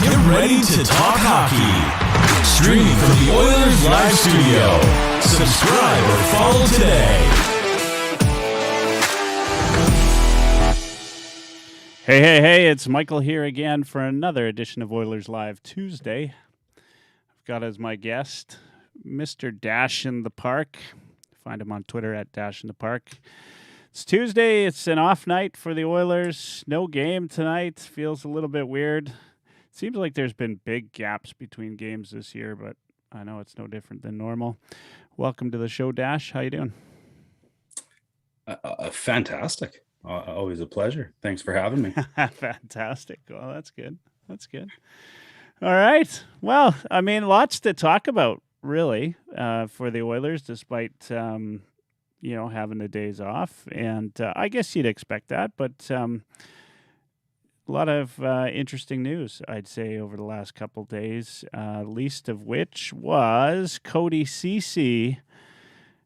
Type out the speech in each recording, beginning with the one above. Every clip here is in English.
Get ready to talk hockey. Streaming from the Oilers Live Studio. Subscribe or follow today. Hey, it's Michael here again for another edition of Oilers Live Tuesday. I've got as my guest Mr. Dash in the Park. Find him on Twitter at Dash in the Park. It's Tuesday. It's an off night for the Oilers. No game tonight. Feels a little bit weird. Seems like there's been big gaps between games this year, but I know it's no different than normal. Welcome to the show, Dash. How you doing? Fantastic. Always a pleasure. Thanks for having me. Fantastic. Well, that's good. All right. Well, I mean, lots to talk about, really, for the Oilers, despite having the days off, and I guess you'd expect that, but. A lot of interesting news, I'd say, over the last couple of days, least of which was Cody Ceci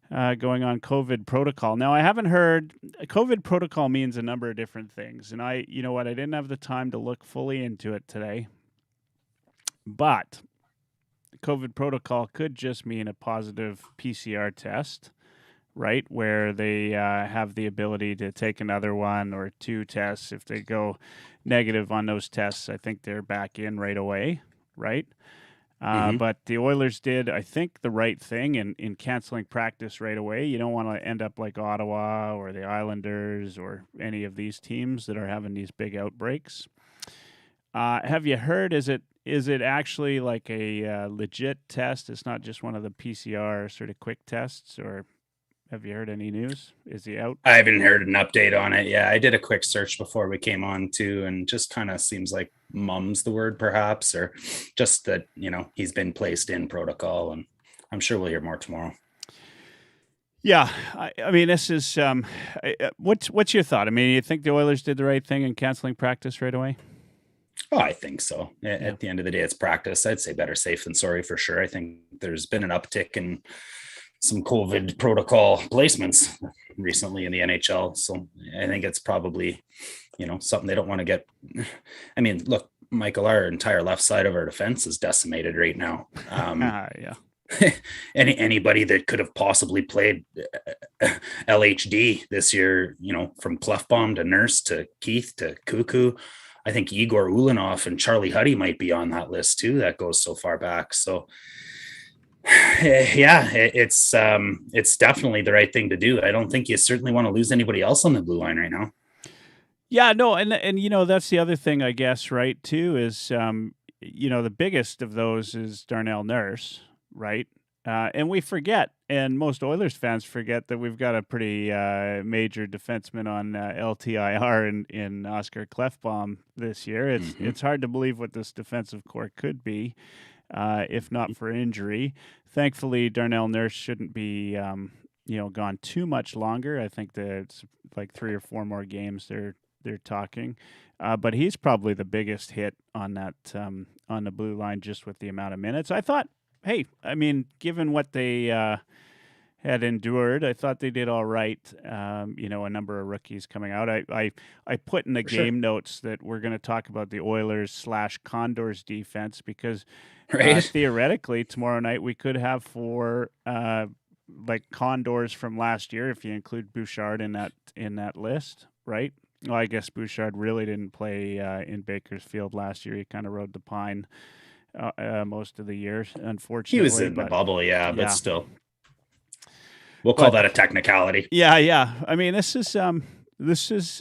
going on COVID protocol. Now, I haven't heard – COVID protocol means a number of different things, and I didn't have the time to look fully into it today, but COVID protocol could just mean a positive PCR test, right, where they have the ability to take another one or two tests. If they go negative on those tests, I think they're back in right away, right? But the Oilers did, I think, the right thing in canceling practice right away. You don't want to end up like Ottawa or the Islanders or any of these teams that are having these big outbreaks. Have you heard, is it actually like a legit test? It's not just one of the PCR sort of quick tests, or have you heard any news? Is he out? I haven't heard an update on it. Yeah, I did a quick search before we came on too, and just kind of seems like mum's the word perhaps, or just that, he's been placed in protocol, and I'm sure we'll hear more tomorrow. Yeah. I mean, this is, what's your thought? I mean, you think the Oilers did the right thing in canceling practice right away? Oh, I think so. At the end of the day, it's practice. I'd say better safe than sorry for sure. I think there's been an uptick in some COVID protocol placements recently in the NHL. So I think it's probably, something they don't want to get. I mean, look, Michael, our entire left side of our defense is decimated right now. Yeah. Anybody that could have possibly played LHD this year, from Clefbaum to Nurse to Keith to Cuckoo, I think Igor Ulanov and Charlie Huddy might be on that list too. That goes so far back. So yeah, it's definitely the right thing to do. I don't think you certainly want to lose anybody else on the blue line right now. Yeah, no, and that's the other thing, I guess, right, too, is the biggest of those is Darnell Nurse, right? And we forget, and most Oilers fans forget, that we've got a pretty major defenseman on LTIR in Oscar Clefbaum this year. It's hard to believe what this defensive core could be. If not for injury. Thankfully, Darnell Nurse shouldn't be, gone too much longer. I think that it's like 3 or 4 more games they're talking. But he's probably the biggest hit on that on the blue line, just with the amount of minutes. I thought, hey, I mean, given what they had endured, I thought they did all right. A number of rookies coming out. I put in the game notes that we're going to talk about the Oilers/Condors defense because theoretically tomorrow night we could have 4 Condors from last year if you include Bouchard in that list, right? Well, I guess Bouchard really didn't play in Bakersfield last year. He kind of rode the pine most of the year, unfortunately. He was in the bubble, but still. We'll call that a technicality. Yeah. I mean, this is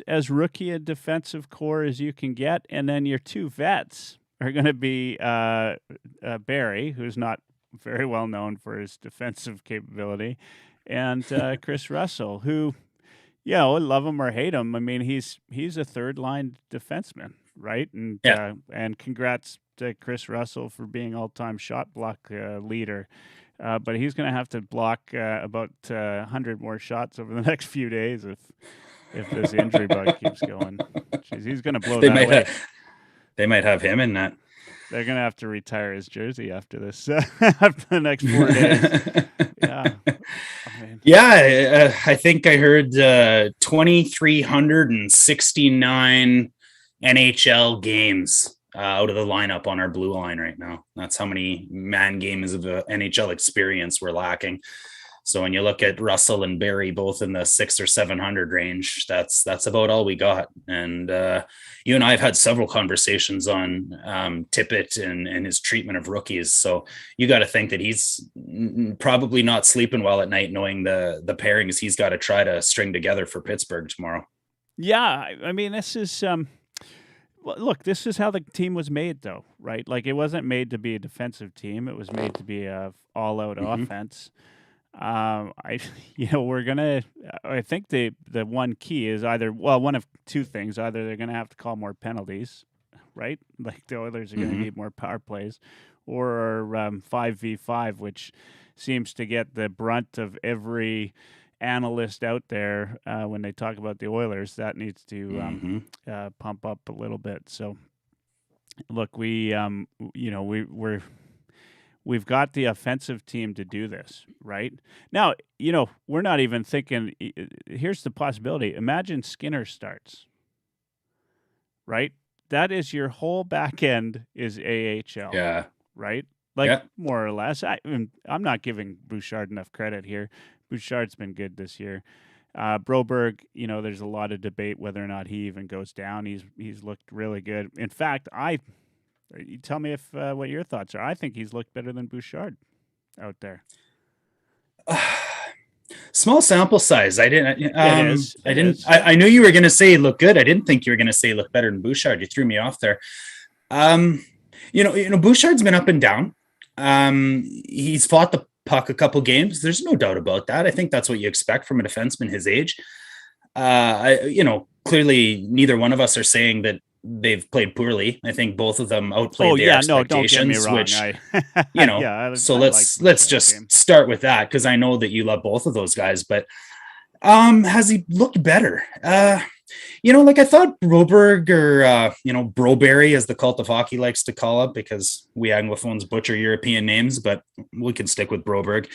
as rookie a defensive core as you can get, and then your 2 vets are going to be Barry, who's not very well known for his defensive capability, and Chris Russell, who, love him or hate him, I mean, he's a third-line defenseman, right? And and congrats to Chris Russell for being all-time shot block leader. But he's going to have to block about 100 more shots over the next few days if this injury bug keeps going. Jeez, he's going to blow that away. They might have him in that. They're going to have to retire his jersey after this, after the next 4 days. Yeah. I think I heard 2,369 NHL games out of the lineup on our blue line right now. That's how many man games of NHL experience we're lacking. So when you look at Russell and Barry both in the 600 or 700 range, that's about all we got. And you and I have had several conversations on Tippett and his treatment of rookies. So you got to think that he's probably not sleeping well at night, knowing the pairings he's got to try to string together for Pittsburgh tomorrow. Yeah, I mean, this is look, this is how the team was made, though, right? Like, it wasn't made to be a defensive team; it was made to be a all-out offense. We're gonna. I think the one key is either one of two things: either they're gonna have to call more penalties, right? Like the Oilers are gonna need more power plays, or 5v5, which seems to get the brunt of every analyst out there when they talk about the Oilers. That needs to pump up a little bit. So, look, we've got the offensive team to do this, right? Now, we're not even thinking. Here's the possibility: imagine Skinner starts, right? That is your whole back end is AHL, Yeah, right? Like more or less. I'm not giving Bouchard enough credit here. Bouchard's been good this year. Broberg, there's a lot of debate whether or not he even goes down. He's looked really good. In fact, you tell me if what your thoughts are. I think he's looked better than Bouchard out there. Small sample size. I didn't. I knew you were going to say look good. I didn't think you were going to say look better than Bouchard. You threw me off there. Bouchard's been up and down. He's fought the puck a couple games. There's no doubt about that. I think that's what you expect from a defenseman his age. Clearly neither one of us are saying that they've played poorly. I think both of them outplayed their expectations. No, don't get me wrong. So let's just start with that, because I know that you love both of those guys. But has he looked better? I thought Broberg, or Broberry, as the cult of hockey likes to call it, because we Anglophones butcher European names, but we can stick with Broberg.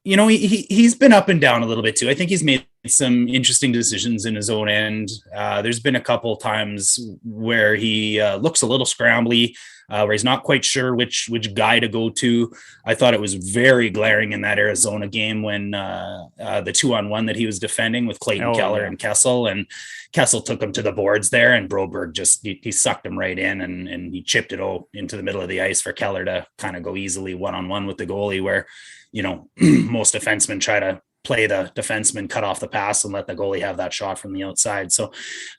He's been up and down a little bit too. I think he's made some interesting decisions in his own end. There's been a couple times where he looks a little scrambly, where he's not quite sure which guy to go to. I thought it was very glaring in that Arizona game when the 2-on-1 that he was defending with Clayton Keller and Kessel, and Kessel took him to the boards there, and Broberg just he sucked him right in, and he chipped it into the middle of the ice for Keller to kind of go easily 1-on-1 with the goalie, where most defensemen try to play the defenseman, cut off the pass, and let the goalie have that shot from the outside. So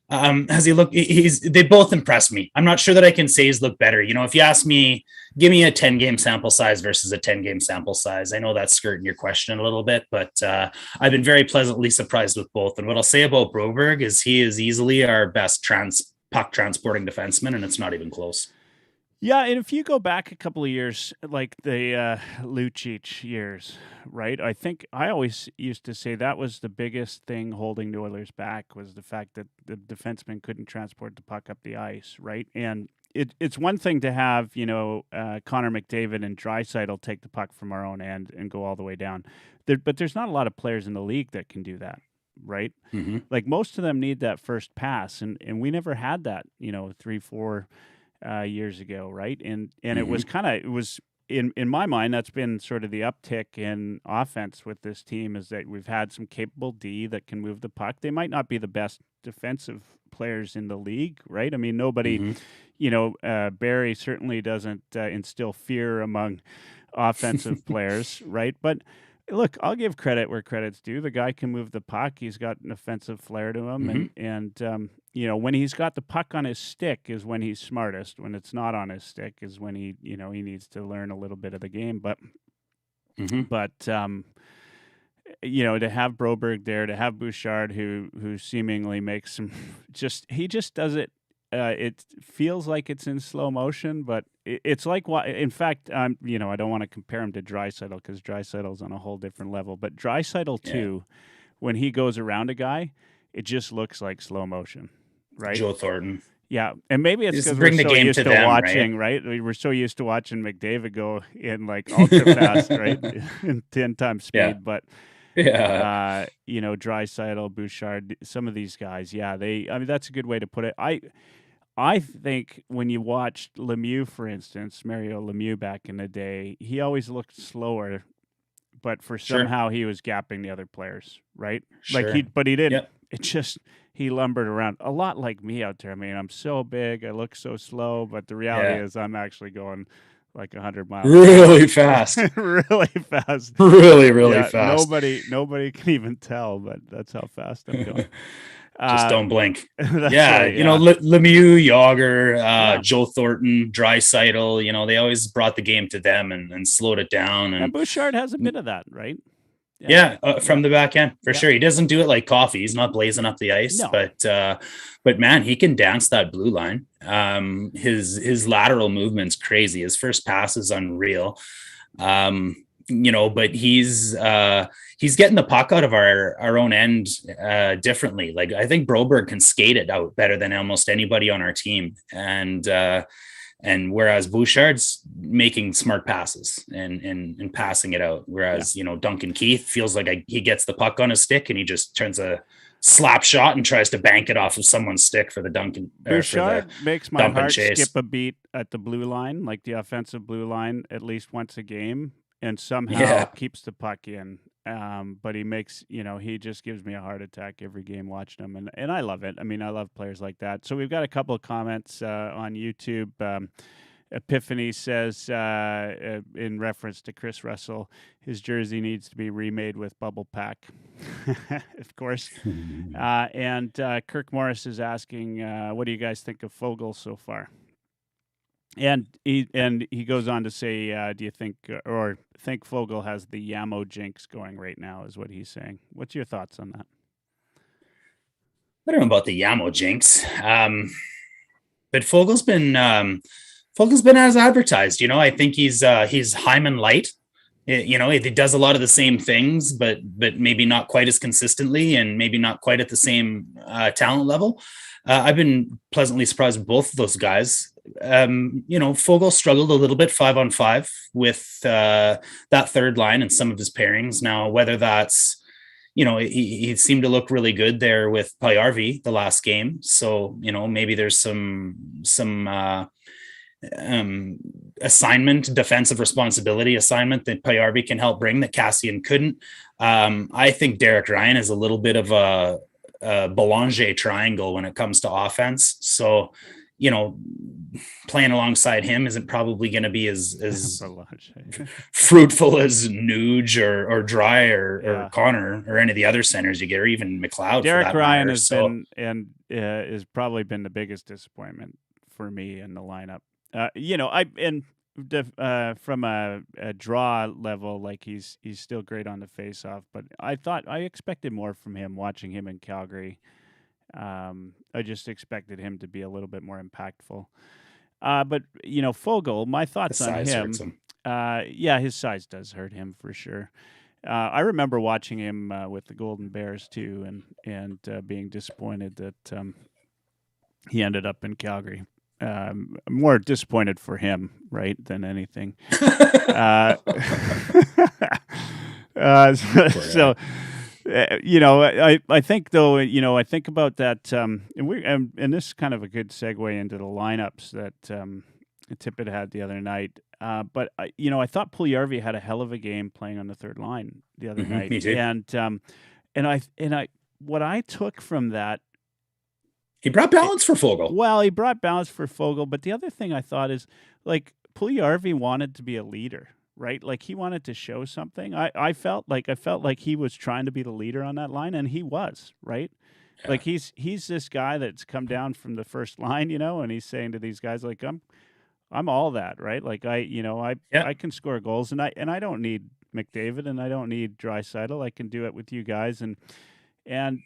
has he looked? They both impressed me. I'm not sure that I can say he's looked better. If you ask me, give me a 10-game sample size versus a 10-game sample size. I know that's skirting your question a little bit, but I've been very pleasantly surprised with both. And what I'll say about Broberg is he is easily our best puck transporting defenseman, and it's not even close. Yeah, and if you go back a couple of years, like the Lucic years, right? I think I always used to say that was the biggest thing holding the Oilers back, was the fact that the defenseman couldn't transport the puck up the ice, right? And it's one thing to have, Connor McDavid and Draisaitl take the puck from our own end and go all the way down. But there's not a lot of players in the league that can do that, right? Mm-hmm. Like most of them need that first pass, and we never had that, 3-4 years ago, right? And it was in my mind, that's been sort of the uptick in offense with this team, is that we've had some capable D that can move the puck. They might not be the best defensive players in the league, right? I mean, nobody, Barry certainly doesn't instill fear among offensive players, right? But look, I'll give credit where credit's due. The guy can move the puck. He's got an offensive flair to him, and when he's got the puck on his stick is when he's smartest. When it's not on his stick is when he needs to learn a little bit of the game. But to have Broberg there, to have Bouchard, who seemingly makes some, he just does it. It feels like it's in slow motion, but it's like what. In fact, I don't want to compare him to Draisaitl, because Draisaitl's on a whole different level. But Draisaitl too, when he goes around a guy, it just looks like slow motion, right? Joe Thornton. Yeah, and maybe it's because we're so used to watching, right? We're so used to watching McDavid go in like ultra fast, right, in 10 times speed, Yeah. but. Yeah, Draisaitl, Bouchard, some of these guys, that's a good way to put it. I think when you watched Lemieux, for instance, Mario Lemieux back in the day, he always looked slower, but for Sure. somehow he was gapping the other players, right? Sure. But he didn't. Yep. It just he lumbered around a lot like me out there. I mean, I'm so big, I look so slow, but the reality Yeah. is I'm actually going like 100 miles an Really hour, fast. really fast. Really Yeah, fast. nobody can even tell, but that's how fast I'm going. Just don't blink. That's Yeah, right. Yeah, Lemieux, Yager, yeah. Joe Thornton, Draisaitl, they always brought the game to them and slowed it down. And And Bouchard has a bit of that, right? yeah, Yeah, from the back end for yeah. sure. He doesn't do it like coffee. He's not blazing up the ice, No, but man, he can dance that blue line. His lateral movement's crazy. His first pass is unreal. But he's getting the puck out of our own end differently. Like I think Broberg can skate it out better than almost anybody on our team, and whereas Bouchard's making smart passes and passing it out, whereas Duncan Keith feels like he gets the puck on his stick and he just turns a slap shot and tries to bank it off of someone's stick for the Duncan. Bouchard makes my dump and heart chase. skip a beat at the blue line, like the offensive blue line, at least once a game, and somehow Yeah. keeps the puck in. But he makes, he just gives me a heart attack every game watching him, and I love it. I mean, I love players like that. So we've got a couple of comments on YouTube. Epiphany says, in reference to Chris Russell, his jersey needs to be remade with bubble pack, of course. And Kirk Morris is asking, what do you guys think of Fogle so far? And he goes on to say, do you think Fogle has the Yamo jinx going right now? Is what he's saying. What's your thoughts on that? I don't know about the Yamo jinx, but Fogel's been as advertised. I think he's Hyman light. He does a lot of the same things, but maybe not quite as consistently, and maybe not quite at the same talent level. I've been pleasantly surprised with both of those guys. Fogel struggled a little bit 5-on-5 with that third line and some of his pairings. Now, whether that's he seemed to look really good there with Payarvi the last game. So, maybe there's some assignment, defensive responsibility assignment that Payarvi can help bring that Cassian couldn't. I think Derek Ryan is a little bit of a Belanger triangle when it comes to offense. So, playing alongside him isn't probably going to be as fruitful as Nuge or Dry or Connor or any of the other centers you get, or even McLeod. Derek Ryan has been and has probably been the biggest disappointment for me in the lineup. From a draw level, like he's still great on the face-off, but I expected more from him watching him in Calgary. I just expected him to be a little bit more impactful. But Fogle, my thoughts on him. His size does hurt him for sure. I remember watching him with the Golden Bears too, and being disappointed that he ended up in Calgary. More disappointed for him, right, than anything. So. I think though, I think about that, and this is kind of a good segue into the lineups that Tippett had the other night. But I thought Puljujarvi had a hell of a game playing on the third line the other night. Me too. And what I took from that, he brought balance for Fogle. Well, he brought balance for Fogle, but the other thing I thought is like Puljujarvi wanted to be a leader. Right, like he wanted to show something. I felt like he was trying to be the leader on that line, and he was, right. Yeah. Like he's this guy that's come down from the first line, and he's saying to these guys like I'm all that, right? Like I can score goals, and I don't need McDavid, and I don't need Draisaitl. I can do it with you guys, and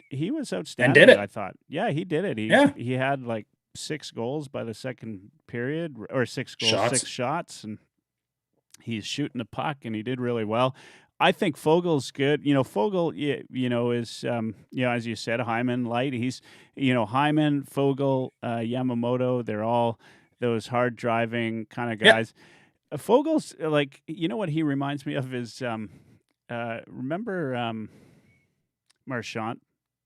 he was outstanding. And did it. I thought, yeah, he did it. He had like 6 goals by the second period, or 6 goals, 6 shots, and he's shooting the puck, and he did really well. I think Fogel's good. Fogle, is, as you said, Hyman light. He's, Hyman, Fogle, Yamamoto. They're all those hard driving kind of guys. Yep. Fogel's like, what he reminds me of is, remember Marchand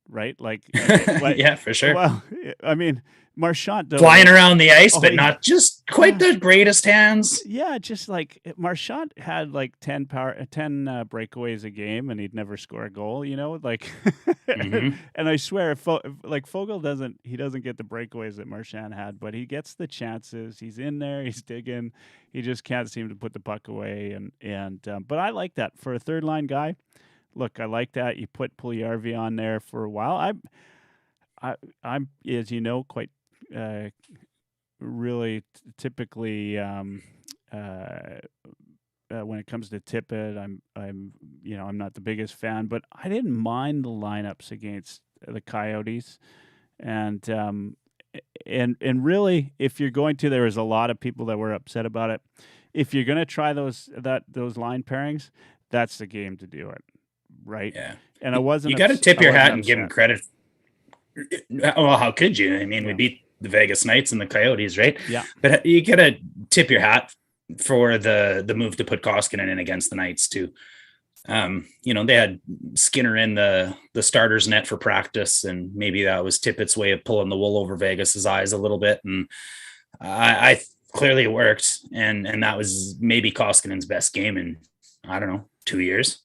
right? Like, Yeah, for sure. well, I mean, Marchand Flying around the ice, but yeah. not just quite the greatest hands. Yeah, just like Marchand had like 10 breakaways a game, and he'd never score a goal. Like, and I swear, like Fogel doesn't get the breakaways that Marchand had, but he gets the chances. He's in there, he's digging. He just can't seem to put the puck away, but I like that for a third line guy. Look, I like that. You put Puljujarvi on there for a while. I'm, as you know, quite really typically when it comes to Tippett, I'm not the biggest fan, but I didn't mind the lineups against the Coyotes, and really, if you're going to, there was a lot of people that were upset about it. If you're going to try those line pairings, that's the game to do it, right? Yeah, and I wasn't. You got to tip your hat and give him credit. Well, how could you? I mean, we beat the Vegas Knights and the Coyotes, right? Yeah. But you got to tip your hat for the move to put Koskinen in against the Knights too. They had Skinner in the starter's net for practice, and maybe that was Tippett's way of pulling the wool over Vegas's eyes a little bit. And I clearly it worked. And that was maybe Koskinen's best game in, I don't know, 2 years.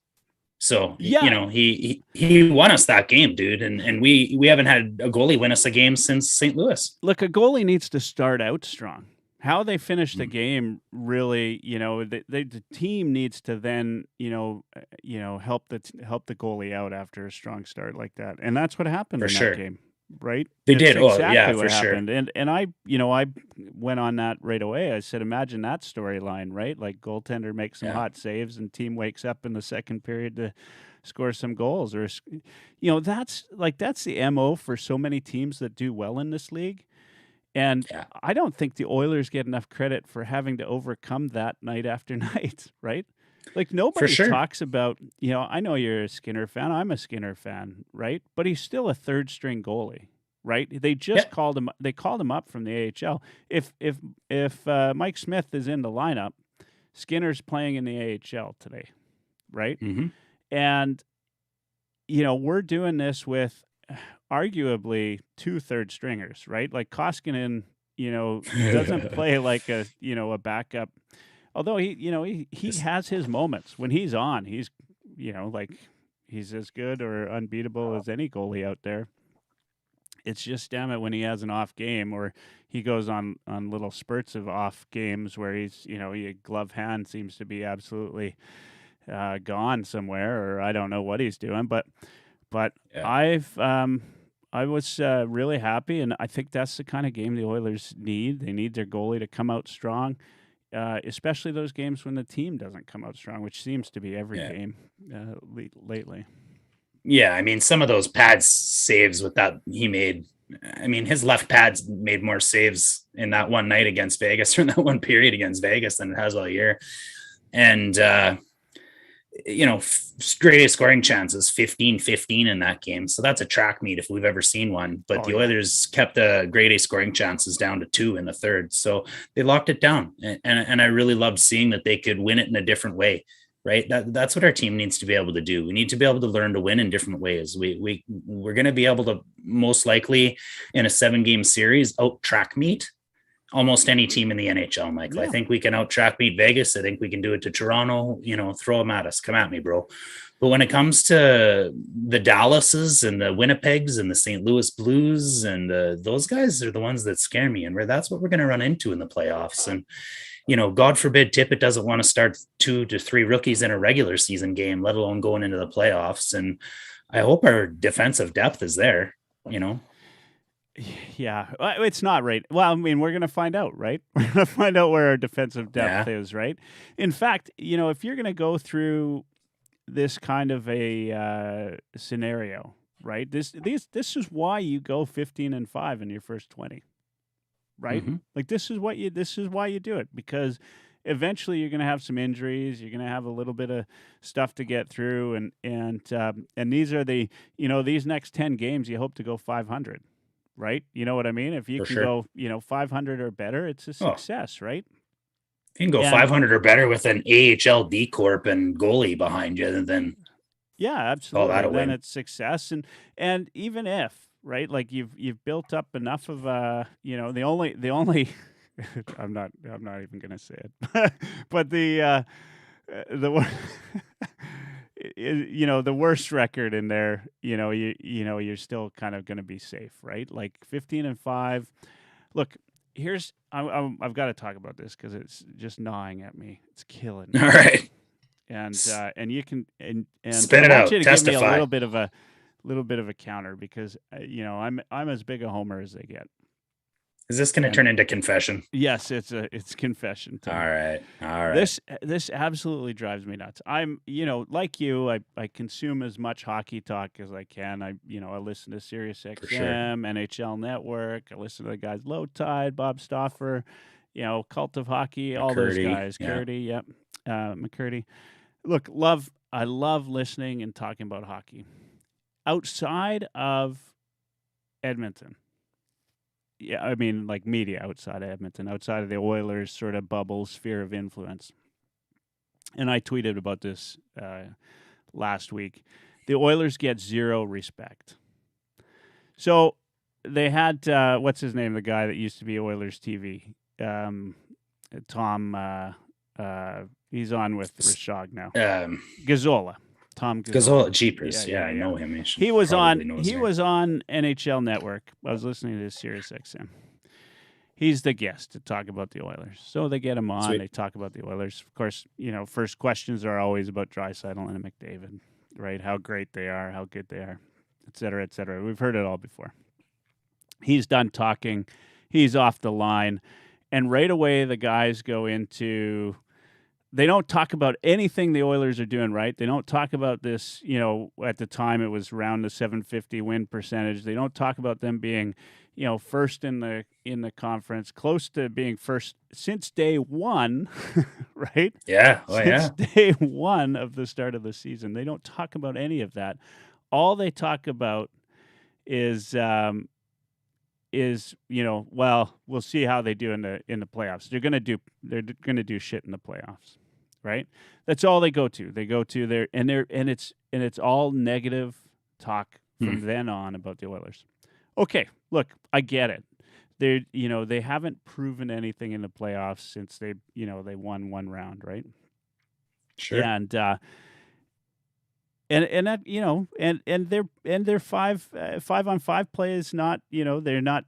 So, he won us that game, dude. And we haven't had a goalie win us a game since St. Louis. Look, a goalie needs to start out strong. How they finish the game, really, the team needs to then, help the goalie out after a strong start like that. And that's what happened in that game, right? They did. Exactly for sure. And I went on that right away. I said, imagine that storyline, right? Like goaltender makes some hot saves and team wakes up in the second period to score some goals, or that's the MO for so many teams that do well in this league. And I don't think the Oilers get enough credit for having to overcome that night after night, right? Like nobody talks about, I know you're a Skinner fan. I'm a Skinner fan, right? But he's still a third string goalie, right? They just called him. They called him up from the AHL. If Mike Smith is in the lineup, Skinner's playing in the AHL today, right? Mm-hmm. And we're doing this with arguably 2 third stringers, right? Like Koskinen, doesn't play like a backup. Although he has his moments when he's on. He's he's as good or unbeatable as any goalie out there. It's just damn it when he has an off game, or he goes on little spurts of off games where he's glove hand seems to be absolutely gone somewhere, or I don't know what he's doing, but I was really happy, and I think that's the kind of game the Oilers need. They need their goalie to come out strong, especially those games when the team doesn't come out strong, which seems to be every game lately. Yeah, I mean, some of those pad saves with that he made, I mean, his left pads made more saves in that one night against Vegas, or in that one period against Vegas, than it has all year. And, straight A scoring chances, 15-15 in that game. So that's a track meet if we've ever seen one. But the Oilers kept the grade A scoring chances down to 2 in the third. So they locked it down. And I really loved seeing that they could win it in a different way, right? That's what our team needs to be able to do. We need to be able to learn to win in different ways. We're going to be able to most likely in a 7-game series out track meet almost any team in the NHL, Michael. I think we can out track meet Vegas. I think we can do it to Toronto, throw them at us. Come at me, bro. But when it comes to the Dallases and the Winnipegs and the St. Louis Blues and those guys are the ones that scare me. And that's what we're going to run into in the playoffs. And, God forbid Tippett doesn't want to start 2 to 3 rookies in a regular season game, let alone going into the playoffs. And I hope our defensive depth is there, Yeah, it's not right. Well, I mean, we're going to find out, right? We're going to find out where our defensive depth is, right? In fact, if you're going to go through this kind of a scenario, right? This is why you go 15-5 in your first 20, right? Mm-hmm. Like this is why you do it, because eventually you're going to have some injuries. You're going to have a little bit of stuff to get through, and these are the these next 10 games you hope to go 500. Right? You know what I mean? If you can go, 500 or better, it's a success, right? You can go 500 or better with an AHL D Corp and goalie behind you, then Yeah, Call that absolutely. a Then win. it's success, and even if, right, like you've built up enough of the only I'm not even gonna say it, but the wor- the worst record in there, you're still kind of gonna be safe, right? Like 15-5. Look, I've got to talk about this because it's just gnawing at me. It's killing All me. right. And you can and Spit I it want you out. to give me a Testify. little bit of a counter because I'm as big a homer as they get. Is this going to And turn into confession? yes, it's confession All time. right. All right. This absolutely drives me nuts. I'm like you, I consume as much hockey talk as I can. I listen to Sirius For sure. XM, NHL Network. I listen to the guys Low Tide, Bob Stauffer, Cult of Hockey, all those McCurdy. guys. Yeah. Curdy, yep, McCurdy. Look, I love listening and talking about hockey. Outside of Edmonton, yeah, I mean, like media outside of Edmonton, outside of the Oilers sort of bubble sphere of influence. And I tweeted about this last week. The Oilers get zero respect. So they had what's his name, the guy that used to be Oilers TV, Tom. He's on with Rashog now. Gazzola. Tom Gazzola. Gazzola Jeepers. Yeah, I know him. He was on He NHL Network. I was listening to Sirius XM. He's the guest to talk about the Oilers. So they get him on. Sweet. They talk about the Oilers. Of course, first questions are always about Draisaitl and McDavid, right? How great they are, how good they are, et cetera, et cetera. We've heard it all before. He's done talking. He's off the line. And right away, the guys go into... They don't talk about anything the Oilers are doing right. They don't talk about this, at the time it was around the 750 win percentage. They don't talk about them being, first in the conference, close to being first since day one, right? Yeah. Oh, since day one of the start of the season. They don't talk about any of that. All they talk about is well, we'll see how they do in the playoffs. They're gonna do shit in the playoffs. Right? That's all they go to. They go to there, and it's all negative talk from then on about the Oilers. Okay, look, I get it. They haven't proven anything in the playoffs since they won one round, right? Sure. And that and their 5-on-5 play is not, they're not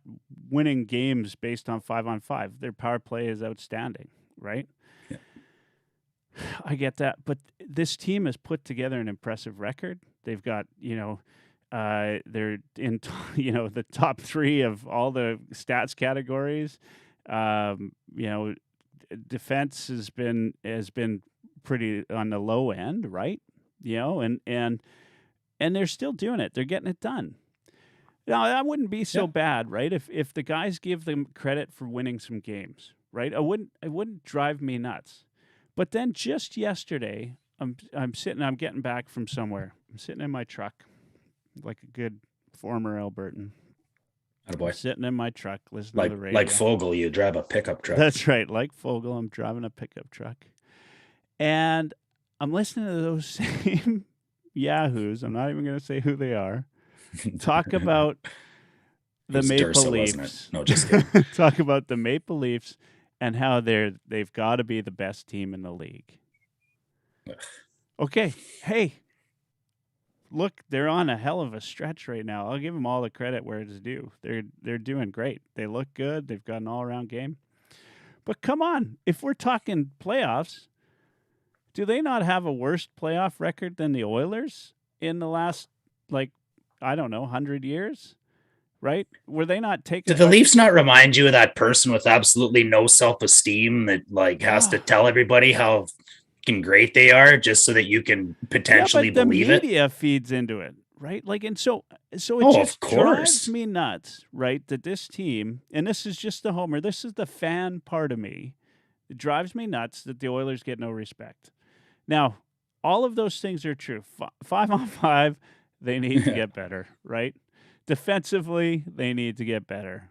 winning games based on 5-on-5. Their power play is outstanding, right? I get that, but this team has put together an impressive record. They've got, they're in, the top 3 of all the stats categories. Defense has been pretty on the low end, right? And they're still doing it. They're getting it done. Now that wouldn't be so bad, right? If the guys give them credit for winning some games, right? It wouldn't drive me nuts. But then just yesterday, I'm getting back from somewhere. I'm sitting in my truck, like a good former Albertan. Attaboy. I'm sitting in my truck, listening to the radio. Like Fogel, you drive a pickup truck. That's right. Like Fogel, I'm driving a pickup truck. And I'm listening to those same yahoos, I'm not even going to say who they are, talk about the Maple Leafs. No, just kidding. Talk about the Maple Leafs and how they've got to be the best team in the league. Okay, hey, look, they're on a hell of a stretch right now. I'll give them all the credit where it's due. They're doing great. They look good. They've got an all-around game. But come on, if we're talking playoffs, do they not have a worse playoff record than the Oilers in the last, 100 years? Right? Were they not taking? Did the Leafs not remind you of that person with absolutely no self-esteem that has to tell everybody how fucking great they are just so that you can potentially believe it? The media feeds into it, right? So it just drives me nuts, right? That this team, and this is just the homer, this is the fan part of me. It drives me nuts that the Oilers get no respect. Now, all of those things are true. 5-on-5, they need to get better, right? Defensively, they need to get better.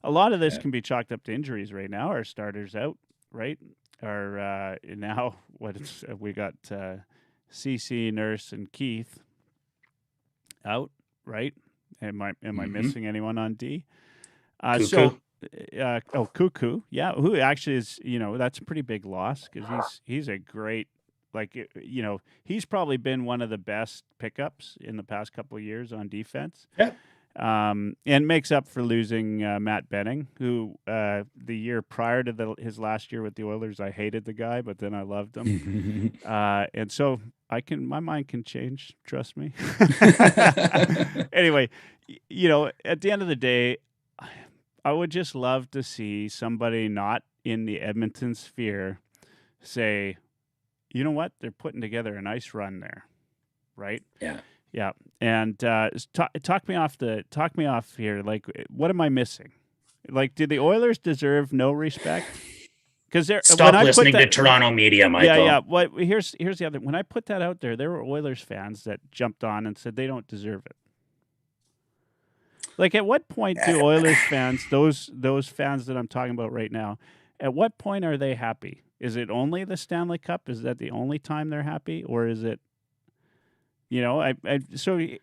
A lot of this can be chalked up to injuries right now. Our starters out, right? Our now we got CC, Nurse, and Keith out, right? Am I missing anyone on D? Cuckoo. Cuckoo, yeah, who actually is, that's a pretty big loss because he's a great, he's probably been one of the best pickups in the past couple of years on defense. Yeah. And makes up for losing Matt Benning, who the year prior to his last year with the Oilers, I hated the guy, but then I loved him. And so my mind can change, trust me. Anyway, at the end of the day, I would just love to see somebody not in the Edmonton sphere say, you know what, they're putting together a nice run there, right? Yeah. Yeah, and talk me off here. Like, what am I missing? Like, do the Oilers deserve no respect? Because stop listening to Toronto media, Michael. Yeah. Well, here's the other. When I put that out there were Oilers fans that jumped on and said they don't deserve it. Like, at what point do Oilers fans, those fans that I'm talking about right now, at what point are they happy? Is it only the Stanley Cup? Is that the only time they're happy, or is it? I certainly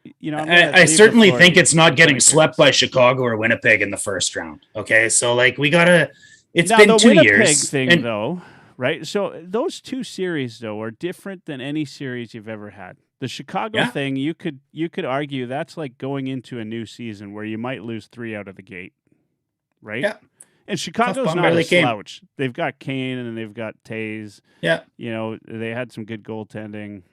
think it's not getting swept by Chicago or Winnipeg in the first round. Okay, so like we gotta. It's now, been the 2 Winnipeg years, thing, though, right? So those two series, though, are different than any series you've ever had. The Chicago thing, you could argue that's like going into a new season where you might lose 3 out of the gate, right? Yeah. And Chicago's not a slouch. They've got Kane and they've got Taze. Yeah. They had some good goaltending.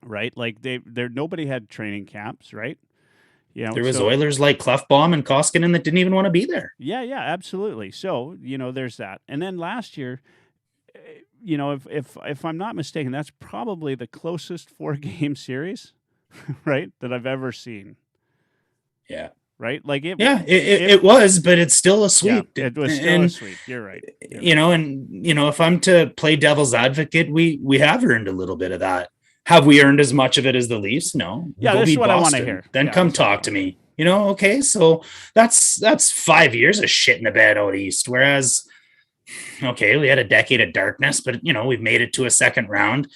Right, like nobody had training camps, right? There was Oilers like Clefbaum and Koskinen that didn't even want to be there. Yeah, absolutely. So there's that. And then last year, if I'm not mistaken, that's probably the closest 4-game series, right, that I've ever seen. Yeah. Right, like it was, but it's still a sweep. Yeah, it was still a sweep. You're right. If I'm to play devil's advocate, we have earned a little bit of that. Have we earned as much of it as the Leafs? No. Yeah, that's what Boston. I want to hear. Then come talk to me. Okay, so that's 5 years of shit in the bed out east. Whereas, okay, we had a decade of darkness, but we've made it to a second round.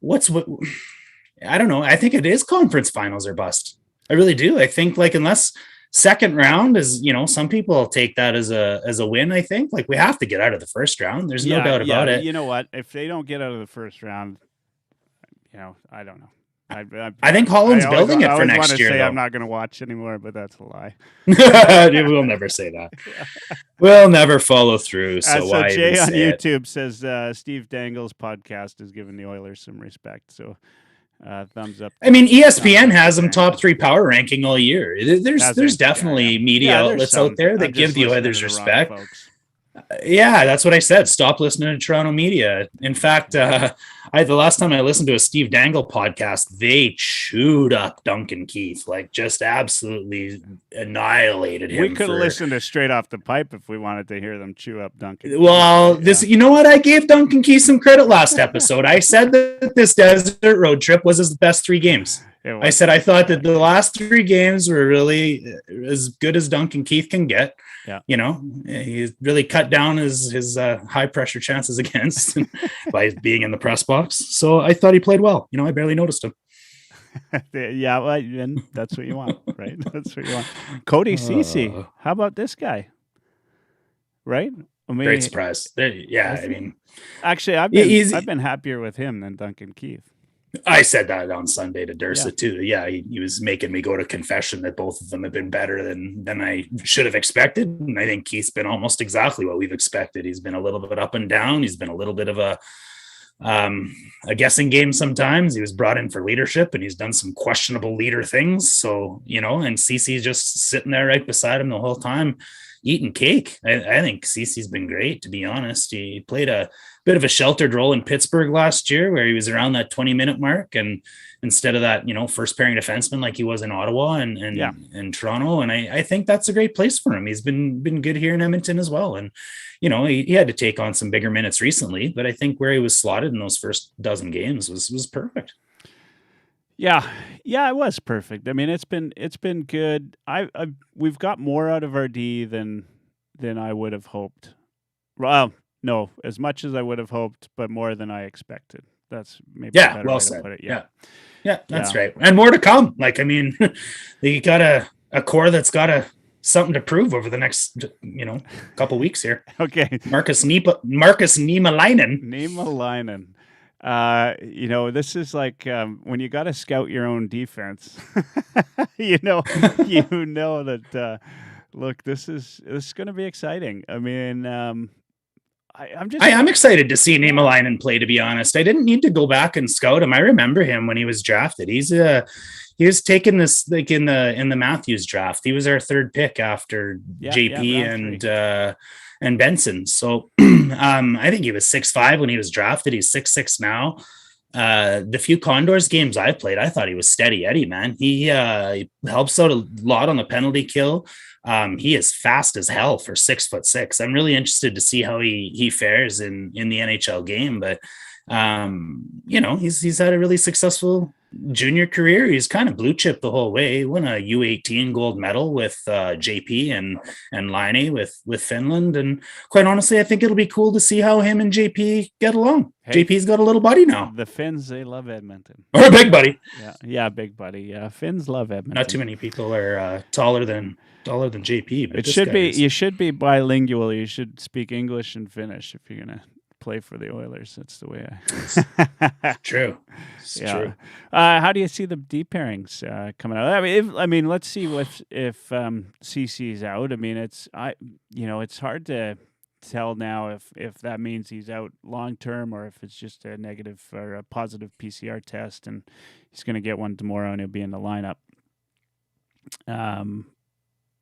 I don't know. I think it is conference finals or bust. I really do. I think unless second round is, some people will take that as a win. I think we have to get out of the first round. There's no doubt about it. You know what? If they don't get out of the first round, I don't know. I think Holland's building it for next year. I'm not going to watch anymore, but that's a lie. We'll never say that. We'll never follow through. So why Jay on YouTube says Steve Dangle's podcast has given the Oilers some respect. So thumbs up. I mean, ESPN has them top 3 power ranking all year. There's definitely media outlets out there that give the Oilers respect. Yeah, that's what I said. Stop listening to Toronto media. In fact, the last time I listened to a Steve Dangle podcast, they chewed up Duncan Keith, just absolutely annihilated him. We could have listened to Straight Off the Pipe if we wanted to hear them chew up Duncan. Well, you know what? I gave Duncan Keith some credit last episode. I said that this desert road trip was his best 3 games. I said I thought that the last 3 games were really as good as Duncan Keith can get. Yeah. He really cut down his high pressure chances against by being in the press box. So I thought he played well. I barely noticed him. Yeah, well, and that's what you want, right? That's what you want. Cody Ceci. How about this guy? Right? Great surprise. I mean, actually, I've been happier with him than Duncan Keith. I said that on Sunday to Dursa too. Yeah, he was making me go to confession that both of them have been better than I should have expected. And I think Keith's been almost exactly what we've expected. He's been a little bit up and down. He's been a little bit of a guessing game sometimes. He was brought in for leadership and he's done some questionable leader things. So, and Cece's just sitting there right beside him the whole time, eating cake. I think Cece's been great, to be honest. He played a bit of a sheltered role in Pittsburgh last year where he was around that 20-minute mark and instead of that, first pairing defenseman like he was in Ottawa and Toronto. And I think that's a great place for him. He's been good here in Edmonton as well. And, he had to take on some bigger minutes recently, but I think where he was slotted in those first dozen games was perfect. Yeah, it was perfect. I mean, it's been good. We've got more out of our D than I would have hoped. Well, no, as much as I would have hoped, but more than I expected. That's maybe a Yeah, better well way to said. put it. Yeah, that's right. And more to come. Like, I mean, you got a core that's got something to prove over the next, couple weeks here. Okay. Marcus Niemelainen. This is like when you got to scout your own defense. you know that. Look, this is going to be exciting. I mean, I'm excited to see Niemelainen play. To be honest, I didn't need to go back and scout him. I remember him when he was drafted. He was taken this like in the Matthews draft. He was our third pick after JP and Benson. So I think he was 6'5" when he was drafted. He's 6'6" now. The few Condors games I've played, I thought he was steady Eddie, man. He helps out a lot on the penalty kill. He is fast as hell for 6'6". I'm really interested to see how he fares in the NHL game, but he's had a really successful junior career. He's kind of blue chip the whole way. He won a U18 gold medal with JP and Laine with Finland. And quite honestly, I think it'll be cool to see how him and JP get along. Hey, JP's got a little buddy now. The Finns, they love Edmonton. Or a big buddy. Yeah, big buddy. Yeah, Finns love Edmonton. Not too many people are taller than JP. But you should be bilingual. You should speak English and Finnish if you're gonna play for the Oilers. That's the way True. True. How do you see the D pairings coming out? I mean, let's see if CC's out. I mean, it's hard to tell now if that means he's out long term or if it's just a negative or a positive PCR test and he's going to get one tomorrow and he'll be in the lineup.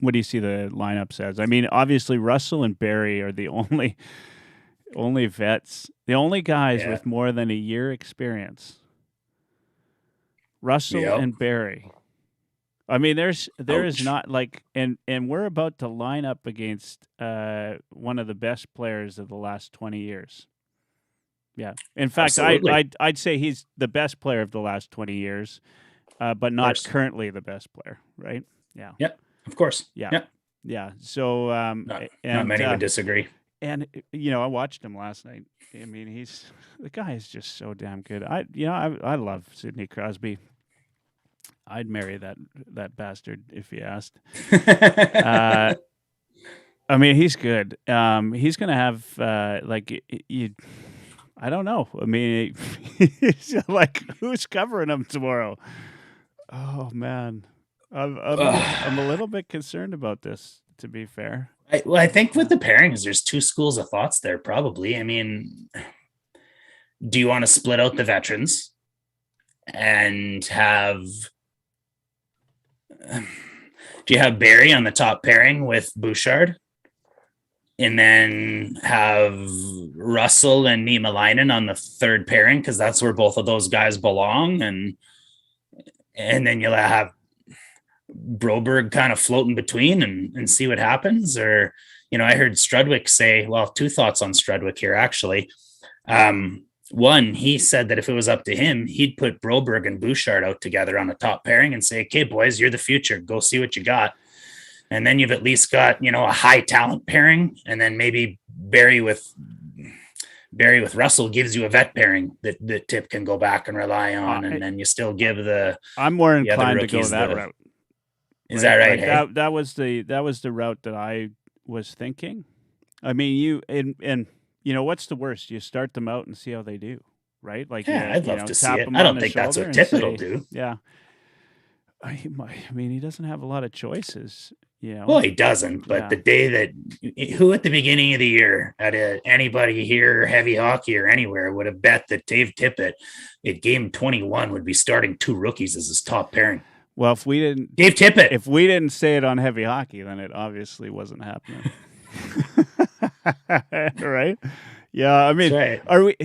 What do you see the lineups as? I mean, obviously Russell and Barry are the only vets, the only guys with more than a year experience. Russell and Barry. I mean, there is not like, and we're about to line up against one of the best players of the last 20 years. Yeah. In fact, I'd say he's the best player of the last 20 years, but not currently the best player, right? Yeah. Yeah, of course. Yeah. Yeah. So, not many would disagree. And I watched him last night. I mean, the guy is just so damn good. I love Sidney Crosby. I'd marry that bastard if he asked. I mean, he's good. He's gonna have I don't know. I mean, like who's covering him tomorrow? Oh man, I'm a little bit concerned about this. To be fair. I think with the pairings, there's two schools of thoughts there, probably. I mean, do you want to split out the veterans and do you have Barry on the top pairing with Bouchard and then have Russell and Niemelainen on the third pairing? Because that's where both of those guys belong. And then you'll have Broberg kind of floating between and see what happens. Or, I heard Strudwick say, well, two thoughts on Strudwick here, actually. One, he said that if it was up to him, he'd put Broberg and Bouchard out together on a top pairing and say, okay, boys, you're the future. Go see what you got. And then you've at least got, a high talent pairing. And then maybe Barry with Russell gives you a vet pairing that Tip can go back and rely on. And then you still give I'm more inclined to go that route. Is that right? Like that was the route that I was thinking. I mean, what's the worst? You start them out and see how they do, right? Like, I'd love to see it. I don't think that's what Tippett will do. Yeah. I mean, he doesn't have a lot of choices, Well, he doesn't. But the day that who at the beginning of the year anybody here, heavy hockey or anywhere, would have bet that Dave Tippett at game 21 would be starting two rookies as his top pairing. Well, if we didn't say it on heavy hockey, then it obviously wasn't happening. Right? Yeah, I mean, right. Are we,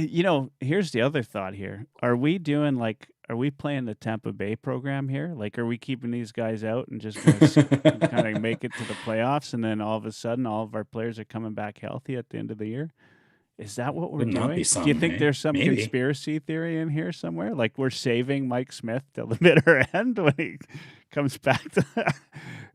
here's the other thought here. Are we playing the Tampa Bay program here? Like, are we keeping these guys out and just kind of make it to the playoffs, and then all of a sudden all of our players are coming back healthy at the end of the year? Is that what we're doing? Do you think there's some conspiracy theory in here somewhere? Like we're saving Mike Smith till the bitter end when he comes back to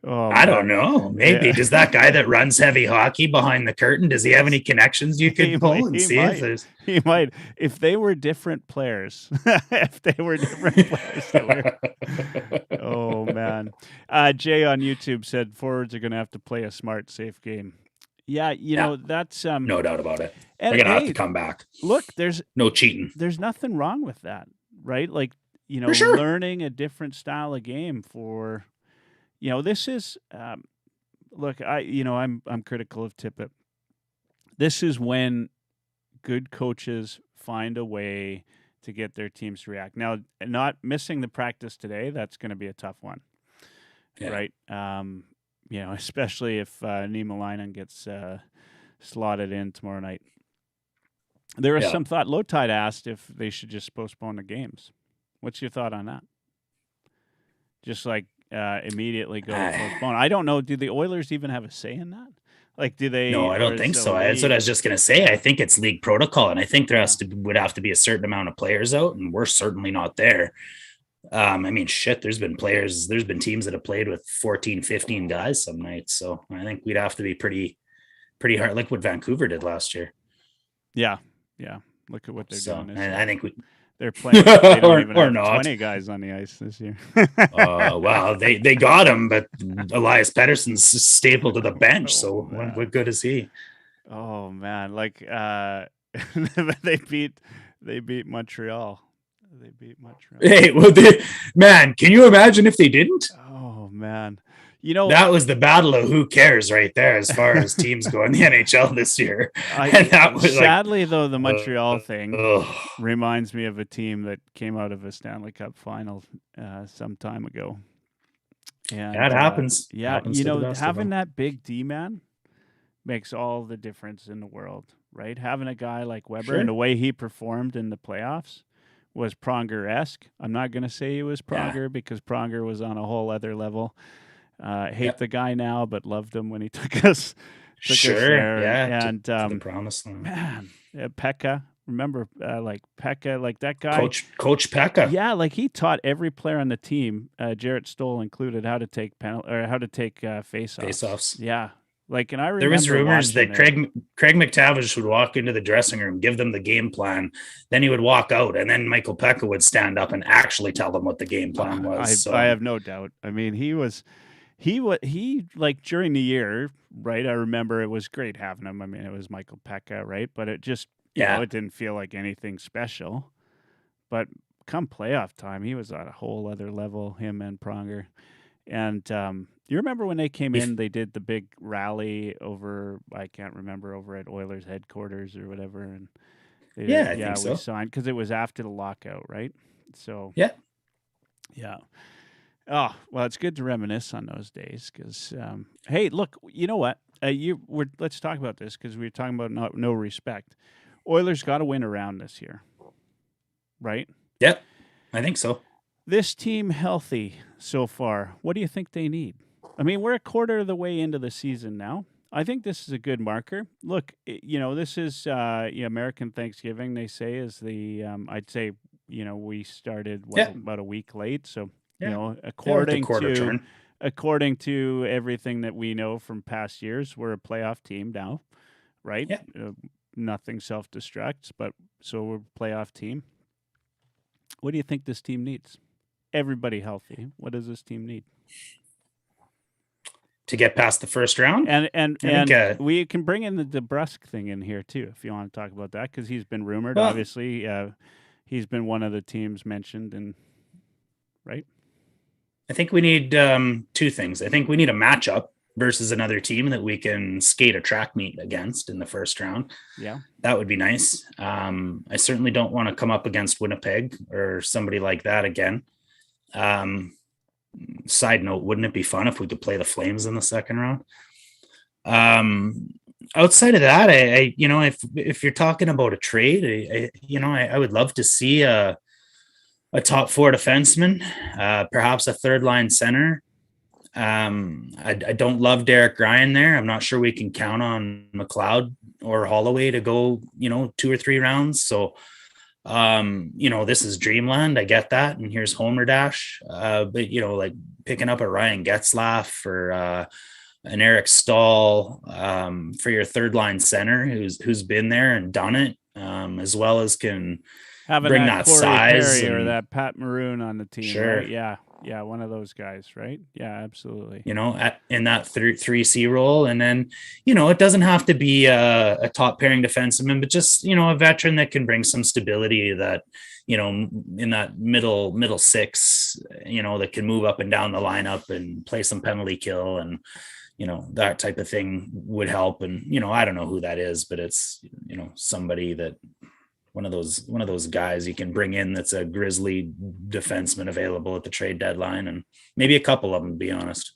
Oh, I don't know. Maybe Yeah. does that guy that runs heavy hockey behind the curtain, does he have any connections you could pull and see if there's He might. If they were different players, if they were different players that were. Oh man. Jay on YouTube said forwards are going to have to play a smart, safe game. Yeah, Yeah. that's No doubt about it. and They're gonna have hey, to come back. look, there's No cheating. nothing wrong with that, right? Like, For sure. learning a different style of game for, this is look, I'm critical of Tippett. This is when good coaches find a way to get their teams to react. Now, not missing the practice today, that's going to be a tough one, Yeah. right? Especially if Nima Leinen gets slotted in tomorrow night. There was some thought. Low Tide asked if they should just postpone the games. What's your thought on that? Just like immediately go postpone. I don't know. Do the Oilers even have a say in that? Like, do they? No, I don't think so. That's what I was just going to say. I think it's league protocol, and I think there would have to be a certain amount of players out, and we're certainly not there. I mean, shit, there's been teams that have played with 14, 15 guys some nights. So I think we'd have to be pretty hard, like what Vancouver did last year. Yeah. Yeah. Look at what they're doing. And I think they're playing. They don't even have not 20 guys on the ice this year. Well, they got him, but Elias Pettersson's stapled to the bench. So what good is he? Oh man, like they beat Montreal. They beat Montreal. Hey, man, can you imagine if they didn't? Oh man, that was the battle of who cares right there as far as teams go in the NHL this year. And that was sadly, though, the Montreal thing reminds me of a team that came out of a Stanley Cup final some time ago. And that happens. Yeah, Happens having that big D man makes all the difference in the world, right? Having a guy like Weber and the way he performed in the playoffs was Pronger-esque. I'm not going to say he was Pronger because Pronger was on a whole other level. Hate the guy now, but loved him when he took us. There. Yeah. And to the promised land. Man, Pekka. Remember, Pekka, like that guy, Coach Pekka. Yeah, like he taught every player on the team, Jarrett Stoll included, how to take face-offs. Face-offs. Yeah, like, and I remember there was rumors that it. Craig McTavish would walk into the dressing room, give them the game plan, then he would walk out, and then Michael Pekka would stand up and actually tell them what the game plan was. I have no doubt. I mean, he like during the year, right? I remember it was great having him. I mean, it was Michael Pekka, right? But it just it didn't feel like anything special. But come playoff time, he was at a whole other level, him and Pronger. And you remember when they came in, they did the big rally over, I can't remember, over at Oilers headquarters or whatever. And I think so. We signed because it was after the lockout, right? So yeah. Oh, well, it's good to reminisce on those days because, hey, look, you know what? Let's talk about this because we were talking about no respect. Oilers got to win around this year, right? Yeah, I think so. This team healthy so far. What do you think they need? I mean, we're a quarter of the way into the season now. I think this is a good marker. Look, this is American Thanksgiving. They say is the I'd say we started about a week late, so. According to everything that we know from past years, we're a playoff team now, right? Yeah. Nothing self-destructs, but so we're a playoff team. What do you think this team needs? Everybody healthy. What does this team need? To get past the first round? And we can bring in the Debrusk thing in here too, if you want to talk about that, because he's been rumored. Well, obviously, he's been one of the teams mentioned, and right? I think we need two things. I think we need a matchup versus another team that we can skate a track meet against in the first round. Yeah. That would be nice. I certainly don't want to come up against Winnipeg or somebody like that again. Side note, wouldn't it be fun if we could play the Flames in the second round? Outside of that, if you're talking about a trade, I would love to see a top four defenseman, perhaps a third line center. I don't love Derek Ryan there. I'm not sure we can count on McLeod or Holloway to go, 2 or 3 rounds. So This is dreamland. I get that. And here's Homer Dash. But, like picking up a Ryan Getzlaff or an Eric Stahl for your third line center who's been there and done it, as well as can Having bring that that Corey size Perry or and that Pat Maroon on the team, sure. right? Yeah, one of those guys, right? Yeah, absolutely. In that 3C role. And then, it doesn't have to be a top pairing defenseman, but just, a veteran that can bring some stability that, in that middle six, that can move up and down the lineup and play some penalty kill and, that type of thing would help. And, I don't know who that is, but it's, somebody that one of those guys you can bring in that's a Grizzly defenseman available at the trade deadline, and maybe a couple of them, to be honest.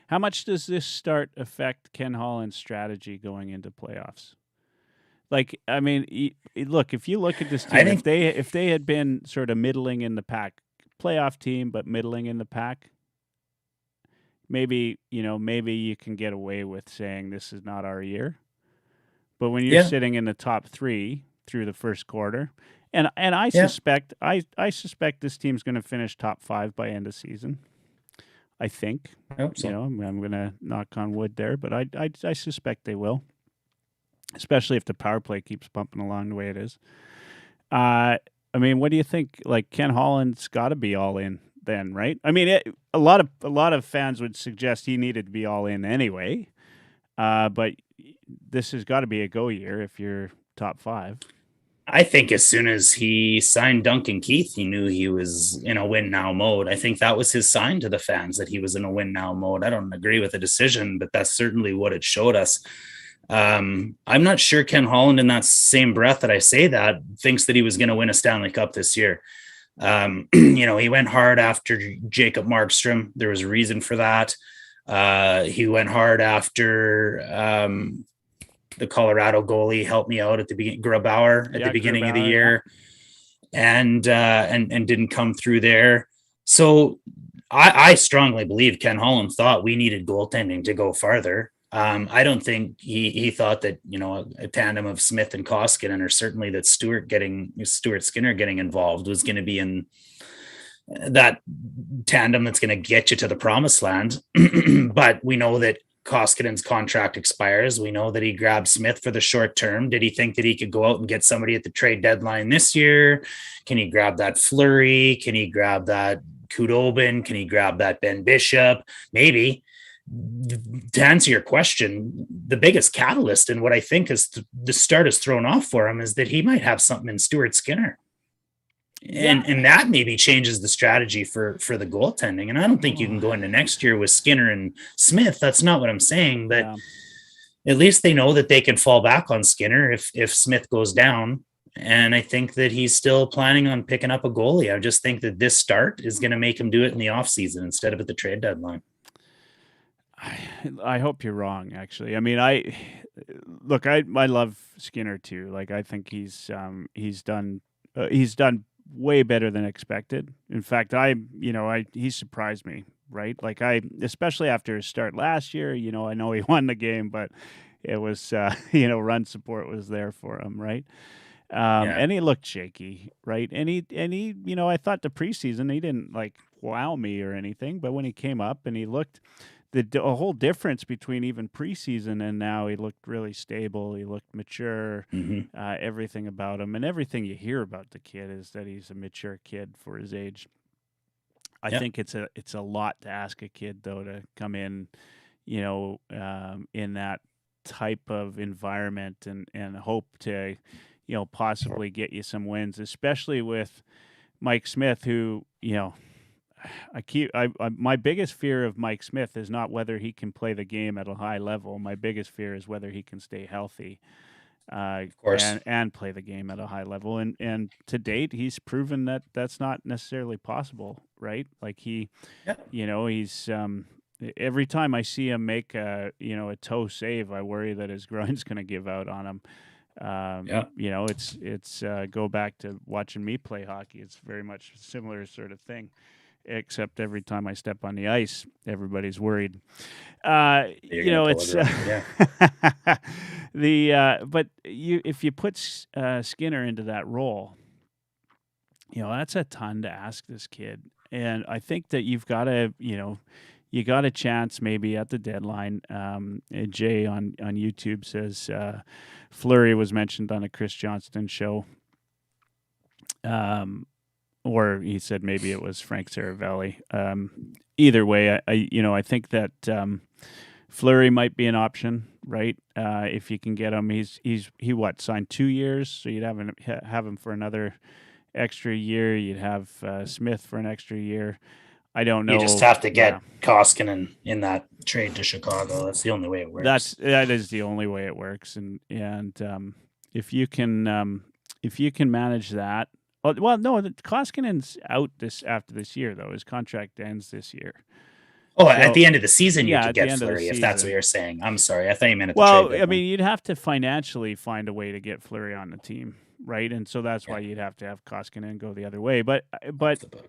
How much does this start affect Ken Holland's strategy going into playoffs? Like, I mean, look, if you look at this team, if they had been sort of middling in the pack, playoff team, but middling in the pack, maybe you can get away with saying this is not our year. But when you're sitting in the top three through the first quarter, and I suspect this team's going to finish top 5 by end of season. I think. I hope so. I'm going to knock on wood there, but I suspect they will, especially if the power play keeps pumping along the way it is. I mean, what do you think? Like, Ken Holland's got to be all in then, right? I mean, a lot of fans would suggest he needed to be all in anyway, but this has got to be a go year if you're top 5. I think as soon as he signed Duncan Keith, he knew he was in a win now mode. I think that was his sign to the fans that he was in a win now mode. I don't agree with the decision, but that's certainly what it showed us. I'm not sure Ken Holland, in that same breath that I say that, thinks that he was going to win a Stanley Cup this year. He went hard after Jacob Markstrom. There was a reason for that. He went hard after the Colorado goalie, helped me out at the beginning, Grubauer at the beginning of the year, and didn't come through there. So I strongly believe Ken Holland thought we needed goaltending to go farther. I don't think he thought that, a tandem of Smith and Koskinen, or certainly that Stuart Skinner getting involved, was going to be in that tandem that's going to get you to the promised land. But we know that Koskinen's contract expires. We know that he grabbed Smith for the short term. Did he think that he could go out and get somebody at the trade deadline this year? Can he grab that Fleury? Can he grab that Khudobin? Can he grab that Ben Bishop? Maybe. To answer your question, the biggest catalyst and what I think is the start is thrown off for him is that he might have something in Stuart Skinner. And that maybe changes the strategy for the goaltending. And I don't think you can go into next year with Skinner and Smith. That's not what I'm saying, but at least they know that they can fall back on Skinner if Smith goes down. And I think that he's still planning on picking up a goalie. I just think that this start is going to make him do it in the offseason instead of at the trade deadline. I hope you're wrong, actually. I mean, I love Skinner too. Like, I think he's done way better than expected. In fact, he surprised me, right? Like, especially after his start last year, I know he won the game, but it was, run support was there for him, right? And he looked shaky, right? And he, I thought the preseason, he didn't like wow me or anything, but when he came up and he looked, a whole difference between even preseason and now, he looked really stable. He looked mature. Everything about him, and everything you hear about the kid is that he's a mature kid for his age. I think it's a lot to ask a kid, though, to come in, in that type of environment and hope to, possibly get you some wins, especially with Mike Smith, who, my biggest fear of Mike Smith is not whether he can play the game at a high level. My biggest fear is whether he can stay healthy, of course, and play the game at a high level. And to date, he's proven that that's not necessarily possible, right? Like he's every time I see him make a toe save, I worry that his groin's going to give out on him. It's go back to watching me play hockey. It's very much a similar sort of thing. Except every time I step on the ice, everybody's worried. But if you put Skinner into that role, that's a ton to ask this kid. And I think that you've got to, you got a chance maybe at the deadline. Jay on YouTube says Fleury was mentioned on a Chris Johnston show. Or he said maybe it was Frank Saravelli. Either way, I think that Fleury might be an option, right? If you can get him, he signed 2 years, so you'd have him for another extra year. You'd have Smith for an extra year. I don't know. You just have to get Koskinen in that trade to Chicago. That's the only way it works. That is the only way it works, and if you can manage that. Well, no, Koskinen's out after this year though. His contract ends this year. Oh, so, at the end of the season, you could get Fleury if that's what you're saying. I'm sorry, I thought you meant at the trade deadline. Well, I mean, you'd have to financially find a way to get Fleury on the team, right? And so that's why you'd have to have Koskinen go the other way. But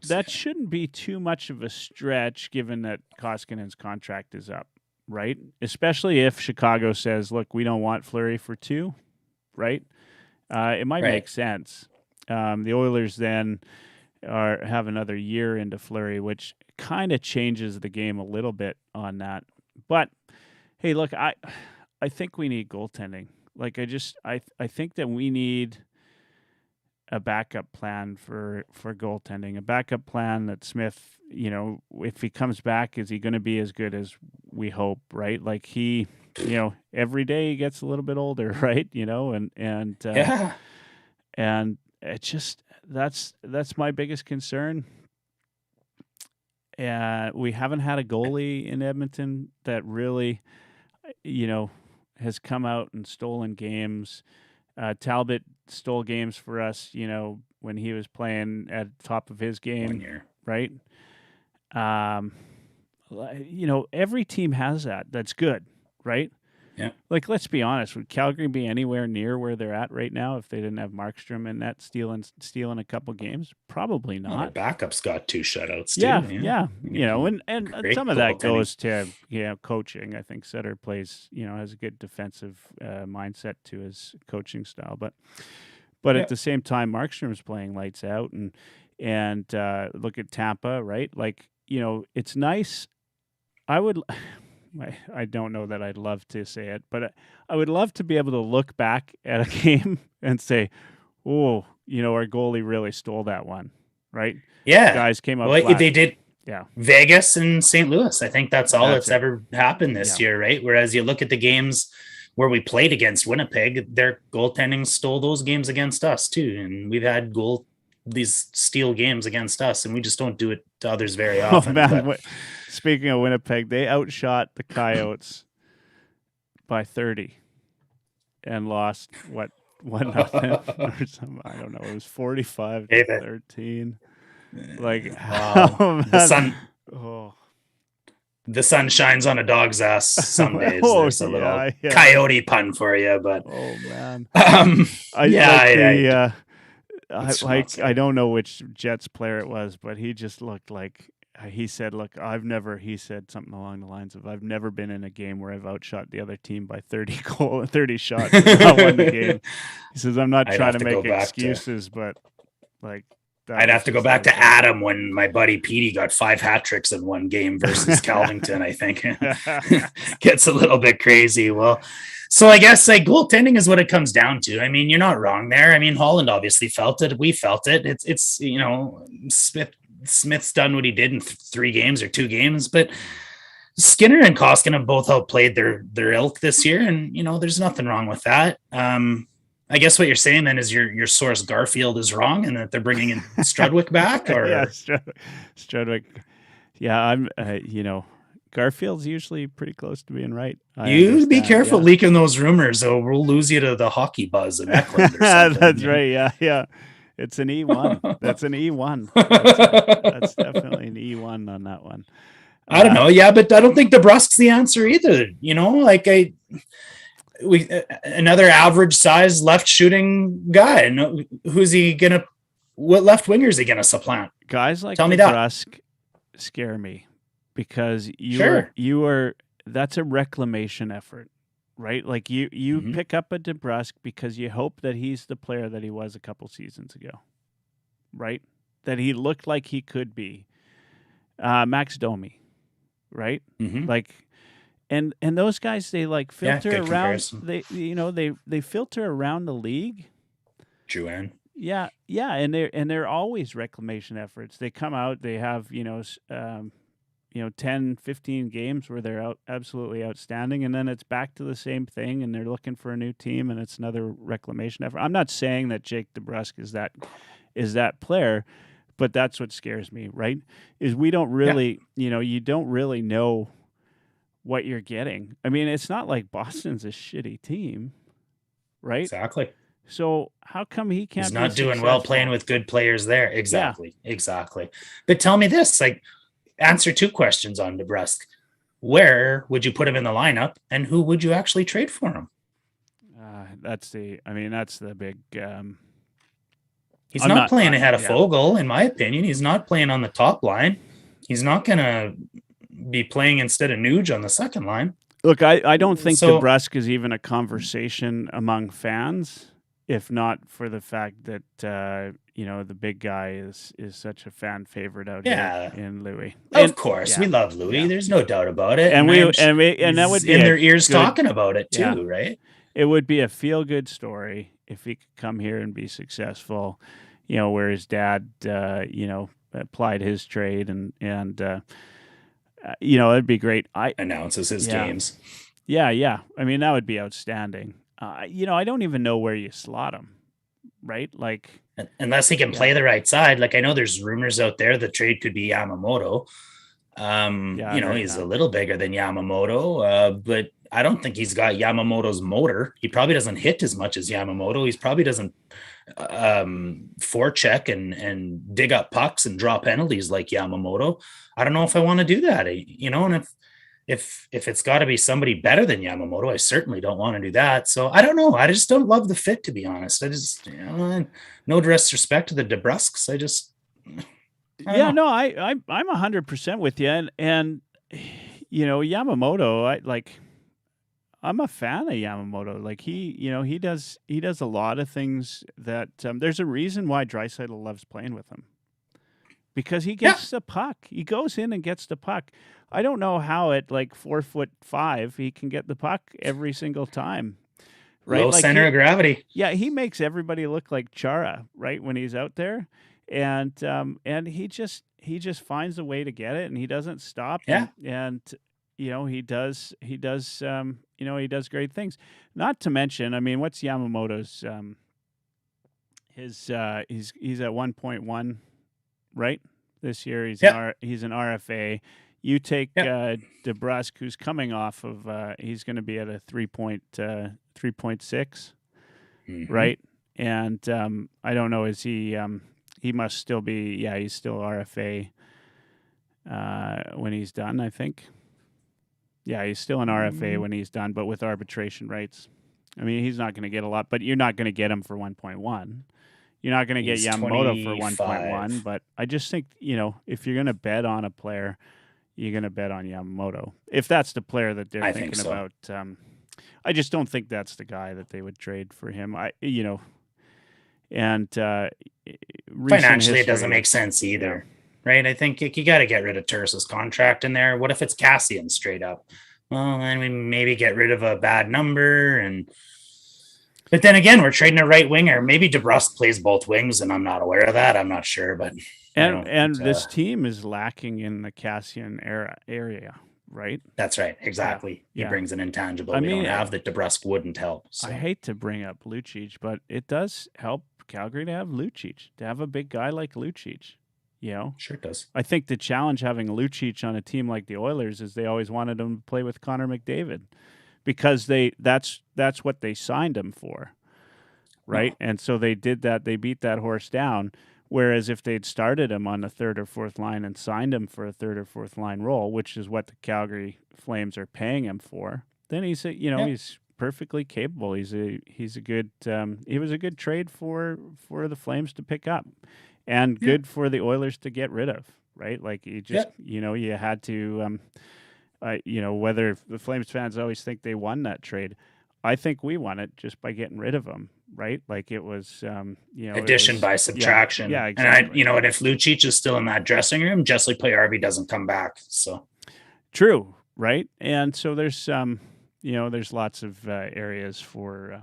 that shouldn't be too much of a stretch, given that Koskinen's contract is up, right? Especially if Chicago says, "Look, we don't want Fleury for 2," right? It might make sense. The Oilers then have another year into Fleury, which kind of changes the game a little bit on that. But hey, look, I think we need goaltending. Like I think that we need a backup plan for goaltending. A backup plan that Smith, if he comes back, is he going to be as good as we hope? Right? Like he, every day he gets a little bit older, right? And it just that's my biggest concern. We haven't had a goalie in Edmonton that really, has come out and stolen games. Talbot stole games for us, when he was playing at the top of his game. 1 year. Right? Every team has that. That's good, right? Yeah. Like, let's be honest. Would Calgary be anywhere near where they're at right now if they didn't have Markstrom in net stealing a couple games? Probably not. Well, their backup's got 2 shutouts too. Yeah. And some of that goes to coaching. I think Sutter plays, has a good defensive mindset to his coaching style. But at the same time, Markstrom's playing lights out, and look at Tampa, right? Like, it's nice. I don't know that I'd love to say it, but I would love to be able to look back at a game and say, "Oh, our goalie really stole that one," right? Yeah, guys came up. Well, they did. Yeah, Vegas and St. Louis. I think that's all that's ever happened this year, right? Whereas you look at the games where we played against Winnipeg, their goaltending stole those games against us too, and we've had these steal games against us, and we just don't do it to others very often. Oh, man. Speaking of Winnipeg, they outshot the Coyotes by 30 and lost 1-0 or something. I don't know. It was 45-13. Like, wow. The sun shines on a dog's ass some days. There's a little coyote pun for you, but oh man, I don't know which Jets player it was, but he just looked like. He said, "Look, he said something along the lines of, I've never been in a game where I've outshot the other team by 30 shots and not won the game." He says, "I'm not trying to make excuses, but like." I'd have to go back to Adam when my buddy Petey got 5 hat tricks in one game versus Calvington, I think. Gets a little bit crazy. Well, so I guess like goaltending is what it comes down to. I mean, you're not wrong there. I mean, Holland obviously felt it. We felt it. It's Smith's done what he did in 3 games or 2 games, but Skinner and Koskinen both outplayed their ilk this year, and there's nothing wrong with that. I guess what you're saying then is your source Garfield is wrong, and that they're bringing in Strudwick back, or Strudwick. Yeah, I'm. Garfield's usually pretty close to being right. You be careful leaking those rumors, or we'll lose you to the hockey buzz in Eckland or something. That's right. Yeah. It's an E1. That's an E1. That's definitely an E1 on that one. I don't know. Yeah, but I don't think Debrusk's the answer either. Another average size left shooting guy. And who's he gonna? What left winger is he gonna supplant? Guys like Debrusk scare me because you are. That's a reclamation effort. Right? Like you pick up a Debrusk because you hope that he's the player that he was a couple seasons ago. right? That he looked like he could be. Max Domi, right? Mm-hmm. Like, and those guys, they like filter good around. comparison. They filter around the league. Juan. Yeah, and they're always reclamation efforts. They come out, they have 10, 15 games where they're absolutely outstanding, and then it's back to the same thing, and they're looking for a new team, and it's another reclamation effort. I'm not saying that Jake Debrusk is that player, but that's what scares me, right? Is we don't really, you don't really know what you're getting. I mean, it's not like Boston's a shitty team, right? Exactly. So how come he can't? He's not be doing well playing with good players there. Exactly. But tell me this, like, answer 2 questions on Debrusk. Where would you put him in the lineup, and who would you actually trade for him? That's the big. He's not playing ahead of Fogle, in my opinion. He's not playing on the top line. He's not going to be playing instead of Nuge on the second line. Look, I don't think Debrusk is even a conversation among fans, if not for the fact that the big guy is such a fan favorite out here in Louis. Of course, we love Louis. Yeah. There's no doubt about it. And that would be in their ears talking about it too, right? It would be a feel-good story if he could come here and be successful. Where his dad, applied his trade and it'd be great. Announces his games. Yeah. I mean, that would be outstanding. I don't even know where you slot him, right? Like, unless he can play the right side. Like, I know there's rumors out there the trade could be Yamamoto. He's a little bigger than Yamamoto, but I don't think he's got Yamamoto's motor. He probably doesn't hit as much as Yamamoto. He probably doesn't forecheck and dig up pucks and draw penalties like Yamamoto. I don't know if I want to do that, and if it's got to be somebody better than Yamamoto, I certainly don't want to do that. So I don't know. I just don't love the fit, to be honest. I just, no disrespect to the Debrusks. I'm 100% with you. And Yamamoto, I'm a fan of Yamamoto. Like he does a lot of things that there's a reason why Draisaitl loves playing with him, because he gets the puck. He goes in and gets the puck. I don't know how at 4'5" he can get the puck every single time. Right? Low center of gravity. Yeah, he makes everybody look like Chara, right, when he's out there, and he just finds a way to get it, and he doesn't stop. Yeah. And he does great things. Not to mention, I mean, what's Yamamoto's he's at 1.1, right? This year he's an RFA. You take Debrusk, who's coming off of he's going to be at a 3.6, right? And I don't know, is he must still be he's still RFA when he's done, I think. Yeah, he's still an RFA when he's done, but with arbitration rights. I mean, he's not going to get a lot, but you're not going to get him for 1.1. You're not going to get Yamamoto for 1.1, but I just think, if you're going to bet on a player, you're going to bet on Yamamoto. If that's the player that they're thinking about. I just don't think that's the guy that they would trade for him. Financially, it doesn't make sense either. Right? I think you got to get rid of Tursa's contract in there. What if it's Cassian straight up? Well, then we maybe get rid of a bad number. But then again, we're trading a right winger. Maybe Debrusk plays both wings, and I'm not aware of that. I'm not sure, but this team is lacking in the Cassian area, right? That's right, exactly. Yeah. He brings an intangible we don't have that Debrusk wouldn't help. So. I hate to bring up Lucic, but it does help Calgary to have Lucic, to have a big guy like Lucic. Sure does. I think the challenge having Lucic on a team like the Oilers is they always wanted him to play with Connor McDavid, because that's what they signed him for, right? Oh. And so they did that. They beat that horse down. Whereas if they'd started him on the third or fourth line and signed him for a third or fourth line role, which is what the Calgary Flames are paying him for, then he's perfectly capable. He was a good trade for the Flames to pick up, and good for the Oilers to get rid of, right? Like you just you had to whether the Flames fans always think they won that trade. I think we won it just by getting rid of him. right? Like it was, addition by subtraction. Yeah, exactly. And if Lucic is still in that dressing room, Jesse Playarvi doesn't come back. So true, right? And so there's there's lots of areas for,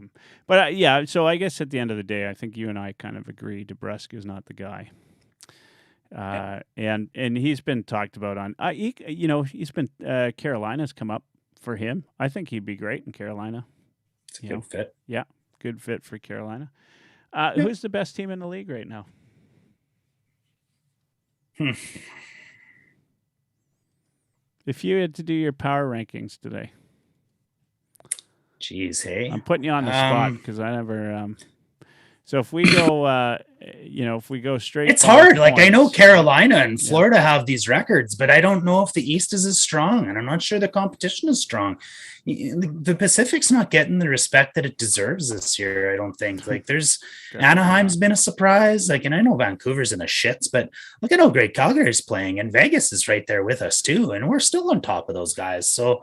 but yeah. So I guess at the end of the day, I think you and I kind of agree. Debrusk is not the guy. And he's been talked about on, he's been Carolina's come up for him. I think he'd be great in Carolina. it's a good fit. Yeah, good fit for Carolina. Who's the best team in the league right now? If you had to do your power rankings today, Jeez, hey, I'm putting you on the spot because I never. So if we go, if we go straight, it's hard. Like I know Carolina and Florida have these records, but I don't know if the East is as strong, and I'm not sure the competition is strong. The Pacific's not getting the respect that it deserves this year. I don't think. Like there's Anaheim's been a surprise. Like, and I know Vancouver's in the shits, but look at how great Calgary's playing, and Vegas is right there with us too, and we're still on top of those guys. So.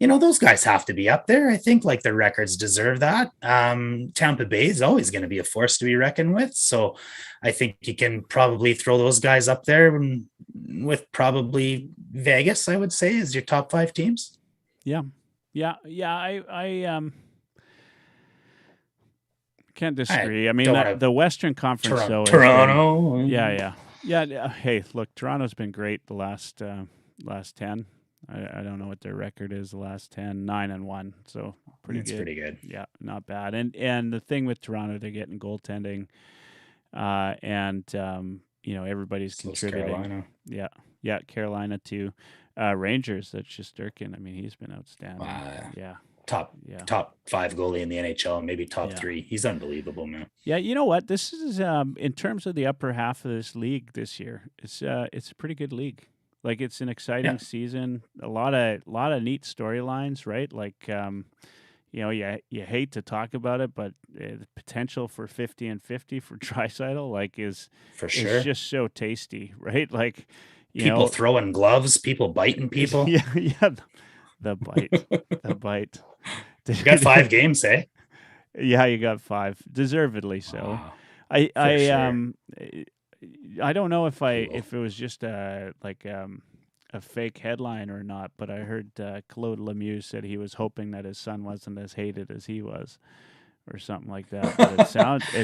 Those guys have to be up there. I think like their records deserve that. Tampa Bay is always going to be a force to be reckoned with. So I think you can probably throw those guys up there with probably Vegas, I would say, as your top 5 teams. Yeah. I can't disagree. I mean, the Western Conference, Toronto. Yeah. Hey, look, Toronto's been great the last 10. I don't know what their record is the last 10, 9-1. So It's pretty good. Yeah, not bad. And the thing with Toronto, they're getting goaltending, everybody's contributing. Carolina. Yeah, Carolina too. Rangers, that's just Durkin. I mean, he's been outstanding. Yeah. Top 5 goalie in the NHL, maybe top 3. He's unbelievable, man. Yeah, you know what? This is in terms of the upper half of this league this year. It's a pretty good league. Like it's an exciting season, a lot of neat storylines, right? Like, you hate to talk about it, but the potential for 50-50 for Draisaitl, is just so tasty, right? Like, people throwing gloves, people biting people. Yeah, the bite. You got 5 games, eh? Yeah, you got 5, deservedly so. Wow. I don't know if it was just a fake headline or not, but I heard Claude Lemieux said he was hoping that his son wasn't as hated as he was, or something like that. But it sounds he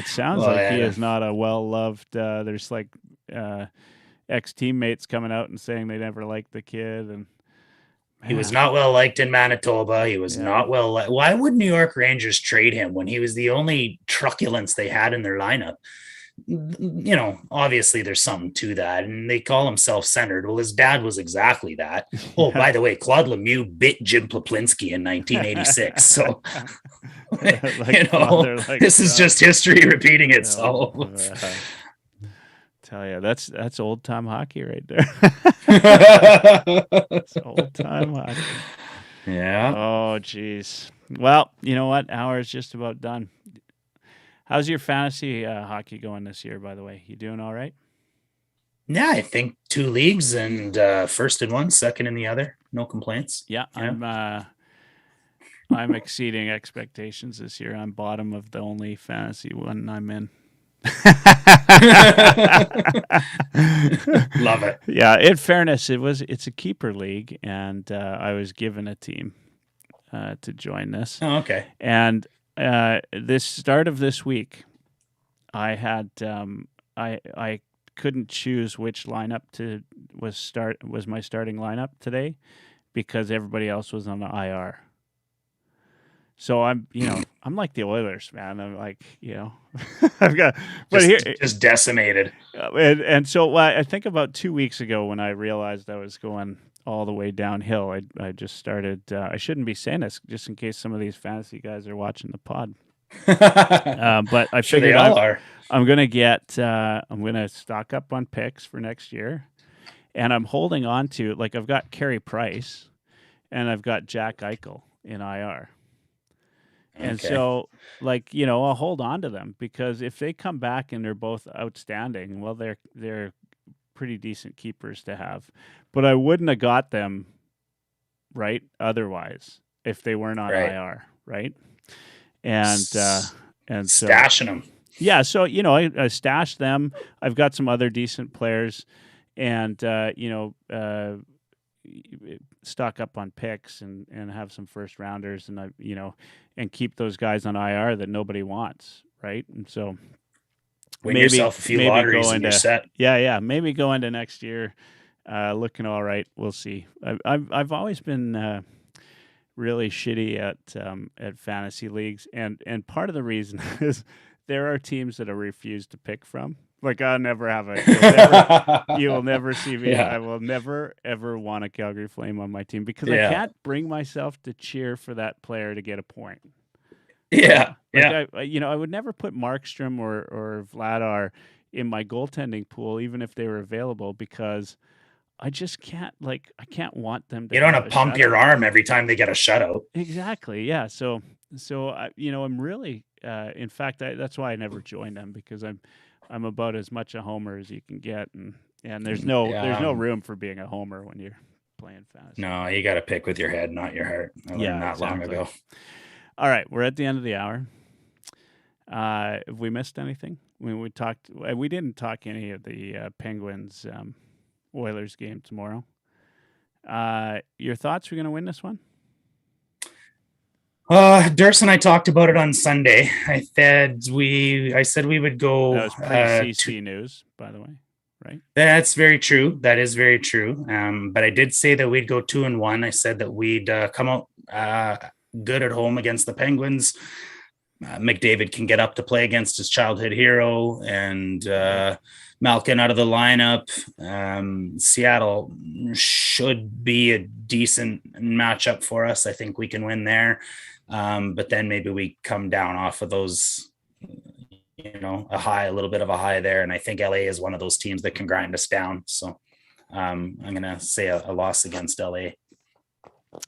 is not a well loved. There's ex teammates coming out and saying they never liked the kid, and he was not well liked in Manitoba. He was not well liked. Why would New York Rangers trade him when he was the only truculence they had in their lineup? Obviously there's something to that, and they call him self-centered. Well, his dad was exactly that. Oh, by the way, Claude Lemieux bit Jim Ploplinski in 1986. So, this is just history repeating itself. Tell you, that's old time hockey right there. That's old time hockey. Yeah. Oh, geez. Well, you know what? Hour is just about done. How's your fantasy hockey going this year, by the way? You doing all right? Yeah, I think 2 leagues and first in one, second in the other. No complaints. Yeah. I'm exceeding expectations this year. I'm bottom of the only fantasy one I'm in. Love it. Yeah, in fairness, it's a keeper league, and I was given a team to join this. Oh, okay. And this start of this week, I had I couldn't choose which lineup was my starting lineup today because everybody else was on the IR. So I'm like the Oilers, man. I'm like, I've got, but just decimated. And so I think about 2 weeks ago when I realized I was going all the way downhill, I just started. I shouldn't be saying this just in case some of these fantasy guys are watching the pod. But I figured I'm going to stock up on picks for next year, and I'm holding on to I've got Carey Price, and I've got Jack Eichel in IR. And so, I'll hold on to them because if they come back and they're both outstanding, well, they're pretty decent keepers to have. But I wouldn't have got them right otherwise if they weren't on IR, right? and so stashing them. Yeah, so I stashed them. I've got some other decent players, and stock up on picks and have some first rounders, and and keep those guys on IR that nobody wants, right? And so win yourself a few lotteries and you're set. Yeah, maybe go into next year looking all right. We'll see. I've always been really shitty at fantasy leagues, and part of the reason is there are teams that I refuse to pick from. Like, I'll never have you will never see me. Yeah. I will never, ever want a Calgary Flame on my team because I can't bring myself to cheer for that player to get a point. Yeah. I would never put Markstrom or Vladar in my goaltending pool, even if they were available, because I just can't, I can't want them to. You don't want to pump your arm every time they get a shutout. Exactly. Yeah. So I'm really, in fact, that's why I never joined them, because I'm about as much a homer as you can get, and there's no room for being a homer when you're playing fantasy. No, you got to pick with your head, not your heart. I learned that long ago. All right, we're at the end of the hour. Have we missed anything? We didn't talk any of the Penguins Oilers game tomorrow. Your thoughts? We're going to win this one? Durs and I talked about it on Sunday. I said we would go. That was pre-CC news, by the way, right? That's very true. That is very true. But I did say that we'd go 2-1. I said that we'd come out good at home against the Penguins. McDavid can get up to play against his childhood hero, and Malkin out of the lineup. Seattle should be a decent matchup for us. I think we can win there. But then maybe we come down off of those, a little bit of a high there. And I think LA is one of those teams that can grind us down. So I'm going to say a loss against LA.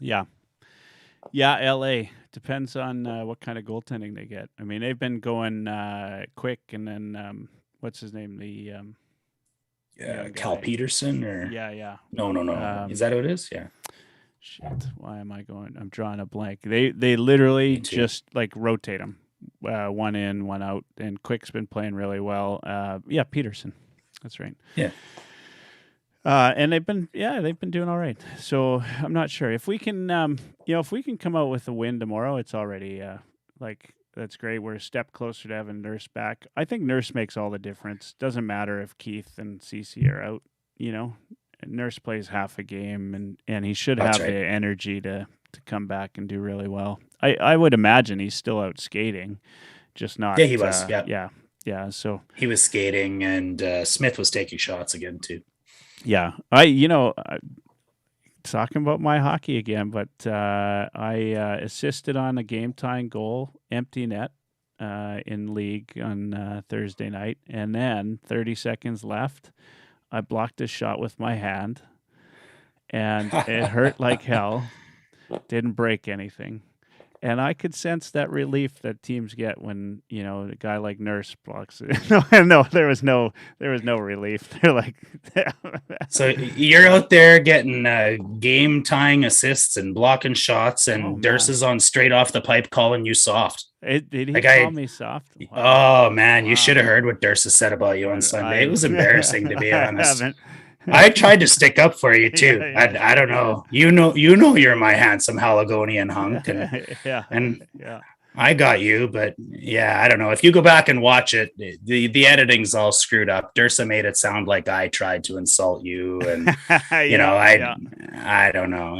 Yeah. Yeah, LA. Depends on what kind of goaltending they get. I mean, they've been going quick, and then what's his name? The Cal Peterson or No. Is that who it is? Yeah. Shit. Why am I going? I'm drawing a blank. They literally just rotate them, one in, one out, and Quick's been playing really well. Peterson. That's right. Yeah. And they've been doing all right. So I'm not sure if we can, if we can come out with a win tomorrow, it's already that's great. We're a step closer to having Nurse back. I think Nurse makes all the difference. Doesn't matter if Keith and CC are out. Nurse plays half a game, and he should have the energy to come back and do really well. I would imagine he's still out skating, just not. Yeah, he was. Yeah. So he was skating, and Smith was taking shots again too. Yeah, talking about my hockey again, but I assisted on a game-tying goal, empty net, in league on Thursday night, and then 30 seconds left, I blocked a shot with my hand, and it hurt like hell. Didn't break anything. And I could sense that relief that teams get when, a guy like Nurse blocks it. No, there was no relief. They're like, so you're out there getting game tying assists and blocking shots, and Nurse is on straight off the pipe calling you soft. Did he call me soft? Wow. Oh man, you should have heard what Nurse said about you on Sunday. It was embarrassing, to be honest. I tried to stick up for you too. I don't know. You know you're my handsome Haligonian hunk, and I got you, but I don't know. If you go back and watch it, the editing's all screwed up. Dursa made it sound like I tried to insult you, and I don't know.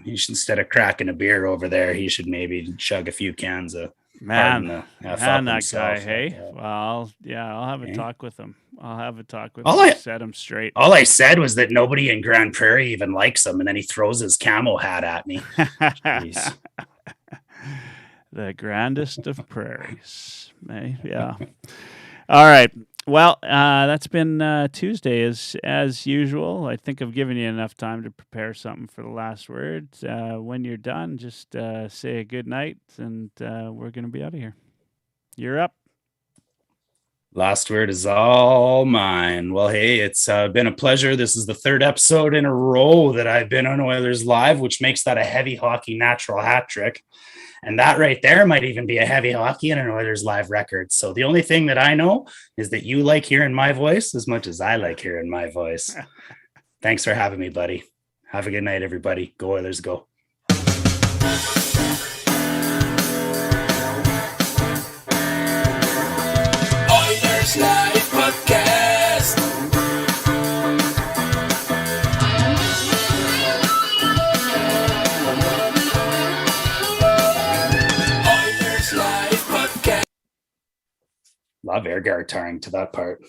He should, instead of cracking a beer over there, he should maybe chug a few cans of. That guy. Hey, I'll have a talk with him. Set him straight. All I said was that nobody in Grand Prairie even likes him, and then he throws his camo hat at me. Jeez. The grandest of prairies. Yeah. All right. Well, that's been Tuesday as usual. I think I've given you enough time to prepare something for the last word. When you're done, just say a good night, and we're going to be out of here. You're up. Last word is all mine. Well, hey, it's been a pleasure. This is the third episode in a row that I've been on Oilers Live, which makes that a heavy hockey natural hat trick. And that right there might even be a heavy hockey and an Oilers Live record. So the only thing that I know is that you like hearing my voice as much as I like hearing my voice. Thanks for having me, buddy. Have a good night, everybody. Go Oilers, go. Oilers Live Podcast. Oilers Live Podcast. Love air guitar to that part.